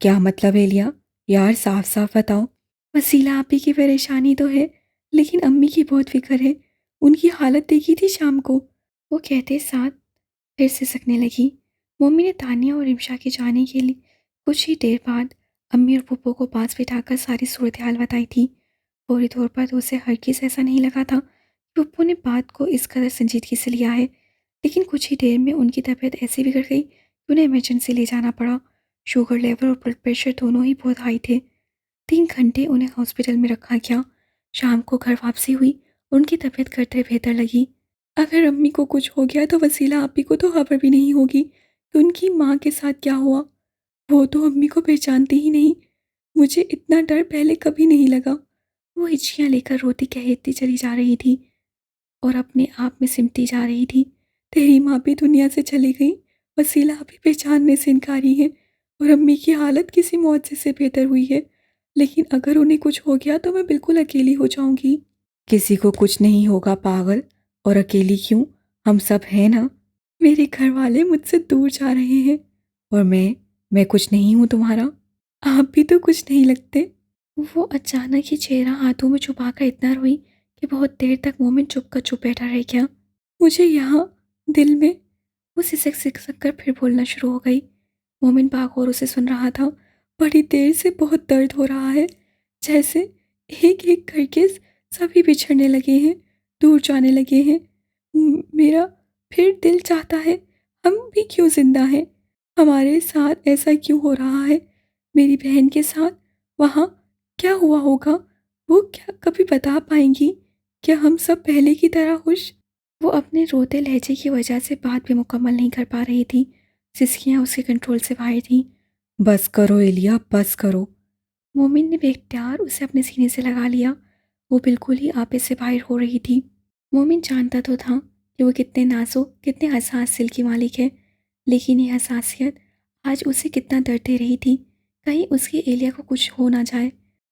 [SPEAKER 1] क्या मतलब एलिया? यार साफ साफ बताओ। वसीला आपी की परेशानी तो है, लेकिन अम्मी की बहुत फिक्र है। उनकी हालत देखी थी शाम को। वो कहते साथ फिर सिसकने लगी। मम्मी ने तानिया और रिमशा के जाने के लिए कुछ ही देर बाद अम्मी और पप्पो को पास बिठाकर सारी सूरत हाल बताई थी। फौरी तौर पर तो उसे हरगिज ऐसा नहीं लगा था कि पप्पो ने बात को इस कदर संजीदगी से लिया है। लेकिन कुछ ही देर में उनकी तबीयत ऐसी बिगड़ गई कि उन्हें इमरजेंसी ले जाना पड़ा। शुगर लेवल और ब्लड प्रेशर दोनों ही बहुत हाई थे। 3 घंटे उन्हें हॉस्पिटल में रखा गया। शाम को घर वापसी हुई और उनकी तबीयत करते बेहतर लगी। अगर अम्मी को कुछ हो गया तो वसीला आपी को तो खबर भी नहीं होगी कि उनकी माँ के साथ क्या हुआ। वो तो अम्मी को पहचानती ही नहीं। मुझे इतना डर पहले कभी नहीं लगा। वो हिचकियाँ लेकर रोती कहती चली जा रही थी और अपने आप में सिमटी जा रही थी। तेरी माँ भी दुनिया से चली गई, वसीला अभी पहचानने से इनकारी है, और अम्मी की हालत किसी मुआवजे से बेहतर हुई है। लेकिन अगर उन्हें कुछ हो गया तो मैं बिल्कुल अकेली हो जाऊंगी। किसी को कुछ नहीं होगा पागल, और अकेली क्यों? हम सब हैं ना। मेरे घर वाले मुझसे दूर जा रहे हैं। और मैं कुछ नहीं हूँ तुम्हारा। आप भी तो कुछ नहीं लगते। वो अचानक ही चेहरा हाथों में छुपाकर इतना रोई कि बहुत देर तक मोमिन चुप का चुप बैठा रह गया। मुझे यहाँ दिल में। वो सिसक सिसक कर फिर बोलना शुरू हो गई। मोमिन बागौर उसे सुन रहा था। बड़ी देर से बहुत दर्द हो रहा है, जैसे एक एक करके सभी बिछड़ने लगे हैं, दूर जाने लगे हैं। मेरा फिर दिल चाहता है हम भी क्यों जिंदा हैं। हमारे साथ ऐसा क्यों हो रहा है? मेरी बहन के साथ वहाँ क्या हुआ होगा? वो क्या कभी बता पाएंगी? क्या हम सब पहले की तरह खुश? वो अपने रोते लहजे की वजह से बात भी मुकम्मल नहीं कर पा रही थी। सिसकियाँ उसके कंट्रोल से बाहर थीं। बस करो एलिया, बस करो। मोमिन ने बेख्तियार उसे अपने सीने से लगा लिया। वो बिल्कुल ही आपे से बाहर हो रही थी। मोमिन जानता तो था कि वो कितने नाजुक, कितने हसास दिल की मालिक है, लेकिन ये हसासियत आज उसे कितना दर्द दे रही थी। कहीं उसकी एलिया को कुछ हो ना जाए।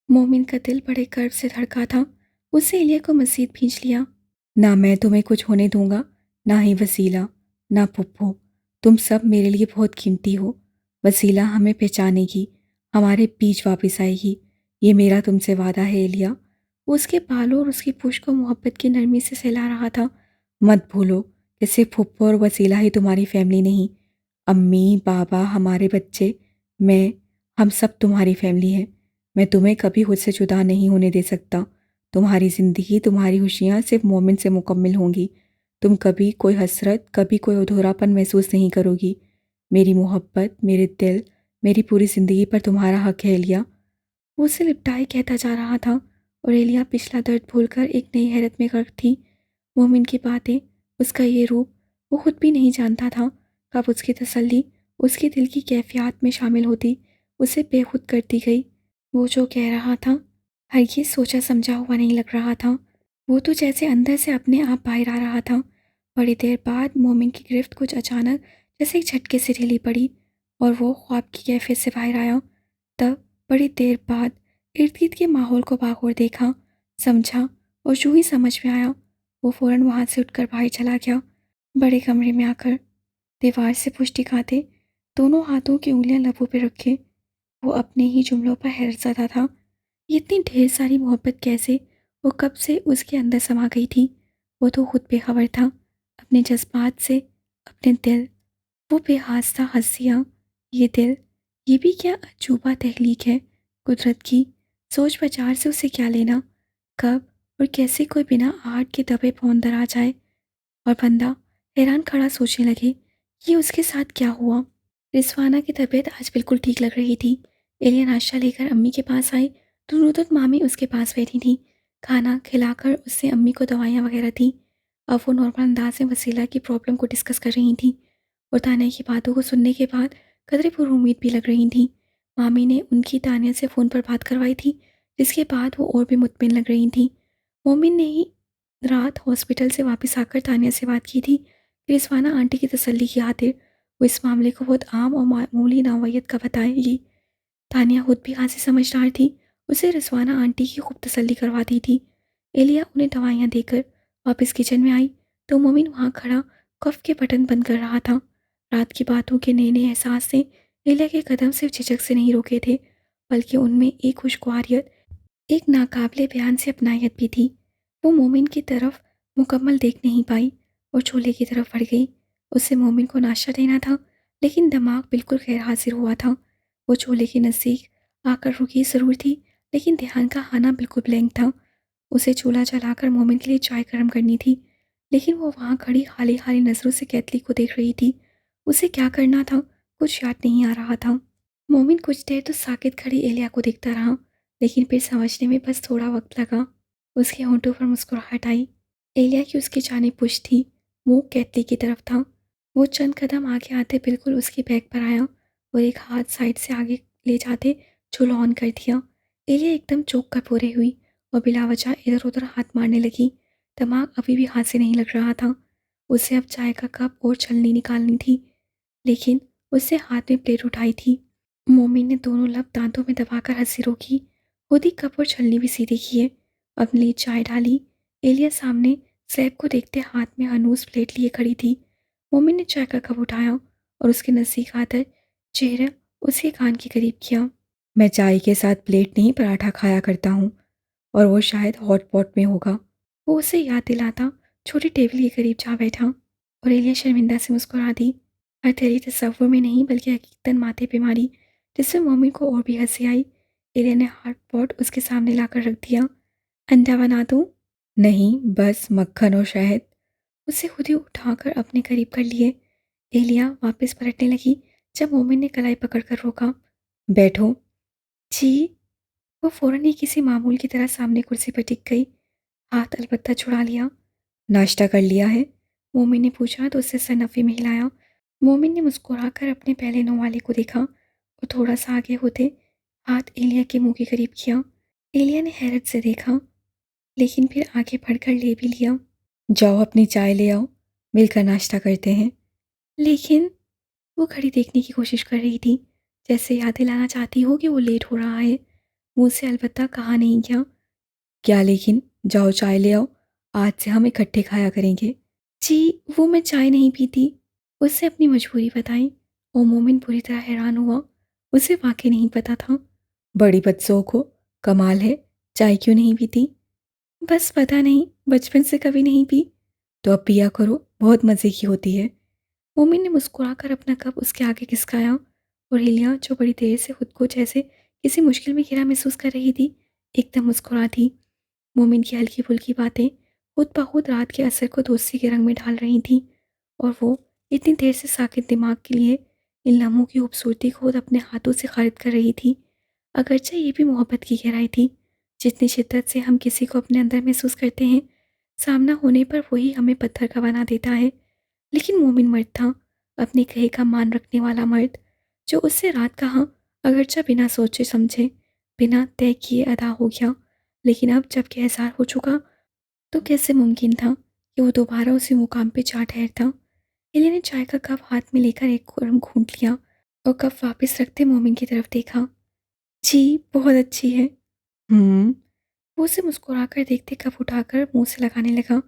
[SPEAKER 1] मोमिन का दिल बड़े कर्ब से धड़का था। उससे एलिया को मज़ीद खींच लिया। ना मैं तुम्हें कुछ होने दूंगा, ना ही वसीला, ना पुप्पो। तुम सब मेरे लिए बहुत कीमती हो। वसीला हमें पहचानेगी, हमारे बीच वापस आएगी, ये मेरा तुमसे वादा है एलिया। वो उसके बालों और उसकी पूंछ को मोहब्बत की नरमी से सहला रहा था। मत भूलो कि सिर्फ पुप्पो और वसीला ही तुम्हारी फैमिली नहीं। अम्मी, बाबा, हमारे बच्चे, मैं, हम सब तुम्हारी फैमिली हैं। मैं तुम्हें कभी खुद से जुदा नहीं होने दे सकता।
[SPEAKER 2] तुम्हारी ज़िंदगी, तुम्हारी खुशियाँ सिर्फ मोमिन से मुकम्मल होंगी। तुम कभी कोई हसरत, कभी कोई अधूरापन महसूस नहीं करोगी। मेरी मोहब्बत, मेरे दिल, मेरी पूरी ज़िंदगी पर तुम्हारा हक है एलिया। वो उसे लिपटाए कहता जा रहा था और एलिया पिछला दर्द भूलकर एक नई हैरत में गर्क थी। मोमिन की बातें, उसका ये रूप, वो खुद भी नहीं जानता था कब उसकी तसल्ली उसके दिल की कैफियत में शामिल होती उसे बेखुद करती गई। वो जो कह रहा था हरगिज़ सोचा समझा हुआ नहीं लग रहा था। वो तो जैसे अंदर से अपने आप बाहर आ रहा था। बड़ी देर बाद मोमिन की गिरफ्त कुछ अचानक जैसे एक झटके से ढीली पड़ी और वो ख्वाब की कैफियत से बाहर आया। तब बड़ी देर बाद इर्द गिर्द के माहौल को बागौर देखा, समझा और यूं ही समझ में आया। वो फ़ौरन वहाँ से उठकर बाहर चला गया। बड़े कमरे में आकर दीवार से पुष्टि खाते दोनों हाथों की उंगलियां लबों पर रखे वो अपने ही जुमलों पर हैरतज़दा था। ये इतनी ढेर सारी मोहब्बत कैसे और कब से उसके अंदर समा गई थी। वो तो खुद बेखबर था अपने जज्बात से, अपने दिल। वो बेहास था हंसियाँ, ये दिल, ये भी क्या अजूबा तहलीक है कुदरत की। सोच बाजार से उसे क्या लेना, कब और कैसे कोई बिना आहट के दबे पौंद आ जाए। और बंदा हैरान खड़ा सोचने लगे कि उसके साथ क्या हुआ। रिजवाना की तबीयत आज बिल्कुल ठीक लग रही थी। एलिया नाश्ता लेकर अम्मी के पास आई तो नूदत मामी उसके पास बैठी थी। खाना खिलाकर उससे अम्मी को दवाइयाँ वगैरह दी। अब वो नॉर्मल अंदाज में वसीला की प्रॉब्लम को डिस्कस कर रही थी और तानिया की बातों को सुनने के बाद कदरे उम्मीद भी लग रही थी। मामी ने उनकी तानिया से फ़ोन पर बात करवाई थी, जिसके बाद वो और भी मुतमिन लग रही थी। मोमिन ने ही रात हॉस्पिटल से वापस आकर तानिया से बात की थी कि रिजवाना आंटी की तसल्ली की खातिर वो इस मामले को बहुत आम और मामूली नौयत का बताएगी। तानिया खुद भी खासी समझदार थी, उसे रिजवाना आंटी की खूब तसल्ली करवाती थी। एलिया उन्हें दवाइयाँ देकर वापस किचन में आई तो मोमिन वहाँ खड़ा कफ के बटन बंद कर रहा था। रात की बातों के नए नए एहसास ने एलिया के कदम सिर्फ झिझक से नहीं रोके थे, बल्कि उनमें एक खुशगवारियत, एक नाकाबिले बयान से अपनायत भी थी। वो मोमिन की तरफ मुकम्मल देख नहीं पाई और चूल्हे की तरफ बढ़ गई। उससे मोमिन को नाश्ता देना था, लेकिन दिमाग बिल्कुल गैर हाजिर हुआ था। वो चूल्हे के नज़दीक आकर रुकी ज़रूर थी, लेकिन ध्यान का खाना बिल्कुल ब्लैंक था। उसे चूल्हा जलाकर मोमिन के लिए चाय गर्म करनी थी, लेकिन वो वहाँ खड़ी खाली खाली नज़रों से कैतली को देख रही थी। उसे क्या करना था, कुछ याद नहीं आ रहा था। मोमिन कुछ देर तो साकित खड़ी एलिया को देखता रहा, लेकिन फिर समझने में बस थोड़ा वक्त लगा। उसके होंठों पर मुस्कुराहट आई। एलिया की उसकी जानिब पुश थी, मुंह कैतली की तरफ था। वो चंद कदम आगे आते बिल्कुल उसके बैग पर आया और एक हाथ साइड से आगे ले जाते चूल्हा ऑन कर दिया। एलिया एकदम चौंक कर पूरे हुई और बिला वजह इधर उधर हाथ मारने लगी। दिमाग अभी भी हाथ से नहीं लग रहा था। उसे अब चाय का कप और छलनी निकालनी थी, लेकिन उससे हाथ में प्लेट उठाई थी। मोमिन ने दोनों लब दांतों में दबाकर हंसी रोकी, खुद ही कप और छलनी भी सीधी किए, अपने लिए चाय डाली। एलिया सामने स्लैब को देखते हाथ में हनूस प्लेट लिए खड़ी थी। मोमिन ने चाय का कप उठाया और उसके नज़दीक आकर चेहरा उसके कान के करीब किया। मैं चाय के साथ प्लेट नहीं पराठा खाया करता हूँ, और वो शायद हॉट पॉट में होगा।
[SPEAKER 1] वो उसे याद दिलाता छोटी टेबल के करीब जा बैठा और एलिया शर्मिंदा से मुस्कुरा दी। हर तेरी तस्वुर में नहीं बल्कि हकीकतन माथे पे मारी, जिससे मोमिन को और भी हंसी आई। एलिया ने हॉट पॉट उसके सामने लाकर रख दिया। अंडा बना दूँ?
[SPEAKER 2] नहीं, बस मक्खन और शहद।
[SPEAKER 1] उसे खुद ही उठाकर अपने करीब कर लिए। एलिया वापस पलटने लगी जब मोमिन ने कलाई पकड़कर रोका।
[SPEAKER 2] बैठो।
[SPEAKER 1] जी। वो फौरन ही किसी मामूल की तरह सामने कुर्सी पर टिक गई, हाथ अलबत्ता छुड़ा लिया।
[SPEAKER 2] नाश्ता कर लिया है?
[SPEAKER 1] मोमिन ने पूछा तो उससे सर नफ़ी में हिलाया। मोमिन ने मुस्कुराकर अपने पहले नो वाले को देखा और थोड़ा सा आगे होते हाथ एलिया के मुंह के करीब किया। एलिया ने हैरत से देखा, लेकिन फिर आगे बढ़कर ले भी लिया।
[SPEAKER 2] जाओ अपनी चाय ले आओ, मिलकर नाश्ता करते हैं।
[SPEAKER 1] लेकिन वो घड़ी देखने की कोशिश कर रही थी, जैसे याद दिलाना चाहती हो कि वो लेट हो रहा है। मुंह से अलबत्ता कहा नहीं गया।
[SPEAKER 2] क्या लेकिन? जाओ चाय ले आओ, आज से हम इकट्ठे खाया करेंगे।
[SPEAKER 1] जी, वो मैं चाय नहीं पीती। उससे अपनी मजबूरी बताई और मोमिन पूरी तरह हैरान हुआ। उसे वाकई नहीं पता था।
[SPEAKER 2] बड़ी बदसौक हो, कमाल है। चाय क्यों नहीं पीती?
[SPEAKER 1] बस पता नहीं, बचपन से कभी नहीं पी।
[SPEAKER 2] तो अब पिया करो, बहुत मज़े की होती है।
[SPEAKER 1] मोमिन ने मुस्कुराकर अपना कप उसके आगे खिसकाया और हिलिया, जो बड़ी देर से खुद को जैसे किसी मुश्किल में घिरा महसूस कर रही थी, एकदम मुस्कुरा दी। मोमिन की हल्की फुल्की बातें खुद ब खुद रात के असर को दोस्ती के रंग में ढाल रही थीं और वो इतनी देर से साकित दिमाग के लिए इन लम्हों की खूबसूरती खुद अपने हाथों से खारिज कर रही थी। अगरचे ये भी मोहब्बत की गहराई थी। जितनी शिद्दत से हम किसी को अपने अंदर महसूस करते हैं, सामना होने पर वही हमें पत्थर का बना देता है। लेकिन मोमिन मर्द था, अपने कहे का मान रखने वाला मर्द, जो उससे रात कहा अगरचा बिना सोचे समझे, बिना तय किए अदा हो गया। लेकिन अब जब एहसास हो चुका, तो कैसे मुमकिन था कि वो दोबारा उसी मुकाम पे जा ठहरता। एलिया ने चाय का कप हाथ में लेकर एक घूंट लिया और कप वापस रखते मोमिन की तरफ देखा। जी, बहुत अच्छी है।
[SPEAKER 2] हम्म।
[SPEAKER 1] वो उसे मुस्कुराकर देखते कप उठाकर मुंह से लगाने लगा,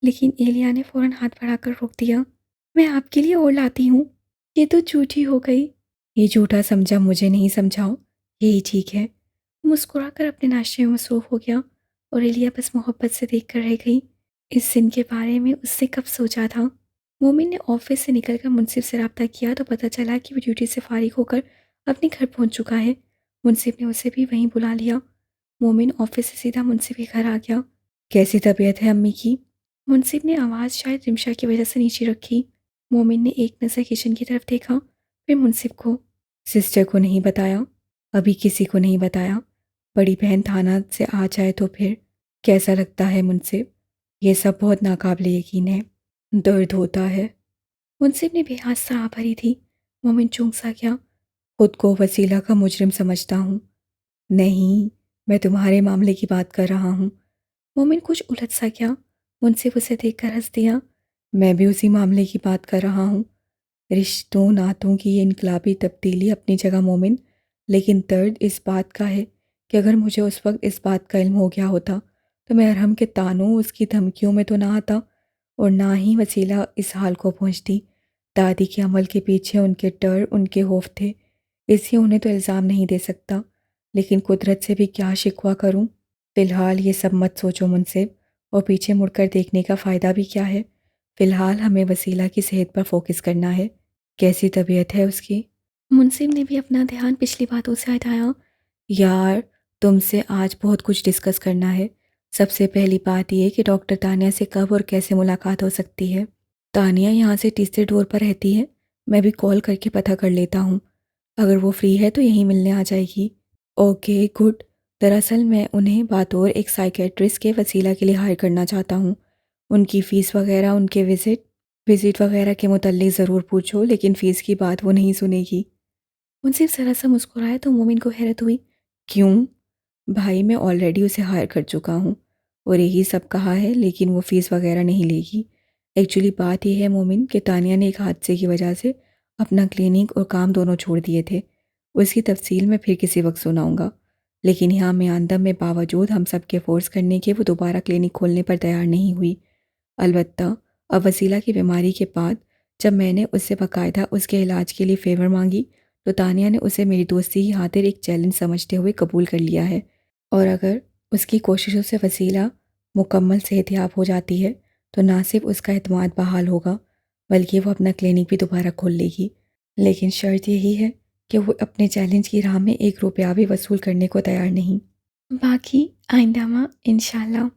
[SPEAKER 1] लेकिन एलिया ने फौरन हाथ बढ़ाकर रोक दिया। मैं आपके लिए और लाती हूँ। ये तो झूठी हो गई।
[SPEAKER 2] ये झूठा समझा मुझे नहीं समझाओ, यही ठीक है।
[SPEAKER 1] मुस्कुराकर अपने नाश्ते में मसरूफ हो गया और एलिया बस मोहब्बत से देखकर रह गई। इस दिन के बारे में उसने कब सोचा था। मोमिन ने ऑफिस से निकलकर मुंसिफ से रब्ता किया तो पता चला कि वो ड्यूटी से फारिग होकर अपने घर पहुंच चुका है। मुंसिफ ने उसे भी वहीं बुला लिया। मोमिन ऑफिस से सीधा मुंसिफ के घर आ गया।
[SPEAKER 2] कैसी तबीयत है अम्मी की?
[SPEAKER 1] मुंसिफ ने आवाज़ शायद रिमशा की वजह से नीचे रखी। मोमिन ने एक नज़र किचन की तरफ देखा, फिर मुंसिफ को।
[SPEAKER 2] सिस्टर को नहीं बताया? अभी किसी को नहीं बताया? बड़ी बहन थाना से आ जाए तो फिर? कैसा लगता है मुझसे? ये सब बहुत नाकाबिले यकीन है। दर्द होता है।
[SPEAKER 1] मुंसिफ ने बेहद सराह भरी थी। मोमिन चूक सा गया।
[SPEAKER 2] खुद को वसीला का मुजरिम समझता हूँ। नहीं, मैं तुम्हारे मामले की बात कर रहा हूँ।
[SPEAKER 1] मोमिन कुछ उलझ सा गया। मुंसिफ उसे देखकर हंस दिया।
[SPEAKER 2] मैं भी उसी मामले की बात कर रहा हूँ। रिश्तों नातों की ये इनकलाबी तब्दीली अपनी जगह मोमिन, लेकिन दर्द इस बात का है कि अगर मुझे उस वक्त इस बात का इल्म हो गया होता तो मैं अरहम के तानों उसकी धमकियों में तो ना आता और ना ही वसीला इस हाल को पहुंचती। दादी के अमल के पीछे उनके डर उनके खौफ थे, इसलिए उन्हें तो इल्ज़ाम नहीं दे सकता, लेकिन कुदरत से भी क्या शिकवा करूं। फ़िलहाल ये सब मत सोचो मुझसे, और पीछे मुड़कर देखने का फ़ायदा भी क्या है। फ़िलहाल हमें वसीला की सेहत पर फोकस करना है। कैसी तबीयत है उसकी?
[SPEAKER 1] मुंसिफ ने भी अपना ध्यान पिछली बातों से हटाया।
[SPEAKER 2] यार, तुमसे आज बहुत कुछ डिस्कस करना है। सबसे पहली बात यह कि डॉक्टर तानिया से कब और कैसे मुलाकात हो सकती है। तानिया यहाँ से तीसरे डोर पर रहती है। मैं भी कॉल करके पता कर लेता हूँ। अगर वो फ्री है तो यहीं मिलने आ जाएगी। Okay good. दरअसल मैं उन्हें बतौर एक साइकेट्रिस्ट के वसीला के लिए हायर करना चाहता हूँ। उनकी फ़ीस वगैरह, उनके विज़िट वगैरह के मुतल्लिक ज़रूर पूछो, लेकिन फ़ीस की बात वो नहीं सुनेगी।
[SPEAKER 1] मुंसिफ जरा सा मुस्कुराया तो मोमिन को हैरत हुई।
[SPEAKER 2] क्यों? भाई मैं ऑलरेडी उसे हायर कर चुका हूँ और यही सब कहा है, लेकिन वो फ़ीस वगैरह नहीं लेगी। एक्चुअली बात यह है मोमिन कि तानिया ने एक हादसे की वजह से अपना क्लिनिक और काम दोनों छोड़ दिए थे। उसकी तफसील मैं फिर किसी वक्त सुनाऊंगा, लेकिन यहाँ म्यांदम में बावजूद हम सब के फोर्स करने के वो दोबारा क्लिनिक खोलने पर तैयार नहीं हुई। अलबत्ता अब वसीला की बीमारी के बाद जब मैंने उससे बाकायदा उसके इलाज के लिए फ़ेवर मांगी तो तानिया ने उसे मेरी दोस्ती की खातिर एक चैलेंज समझते हुए कबूल कर लिया है। और अगर उसकी कोशिशों से वसीला मुकम्मल सेहतयाब हो जाती है तो ना सिर्फ उसका एतमाद बहाल होगा, बल्कि वो अपना क्लिनिक भी दोबारा खोल लेगी। लेकिन शर्त यही है कि वो अपने चैलेंज की राह में एक रुपया भी वसूल करने को तैयार नहीं।
[SPEAKER 1] बाकी आइंदा माह इंशाल्लाह।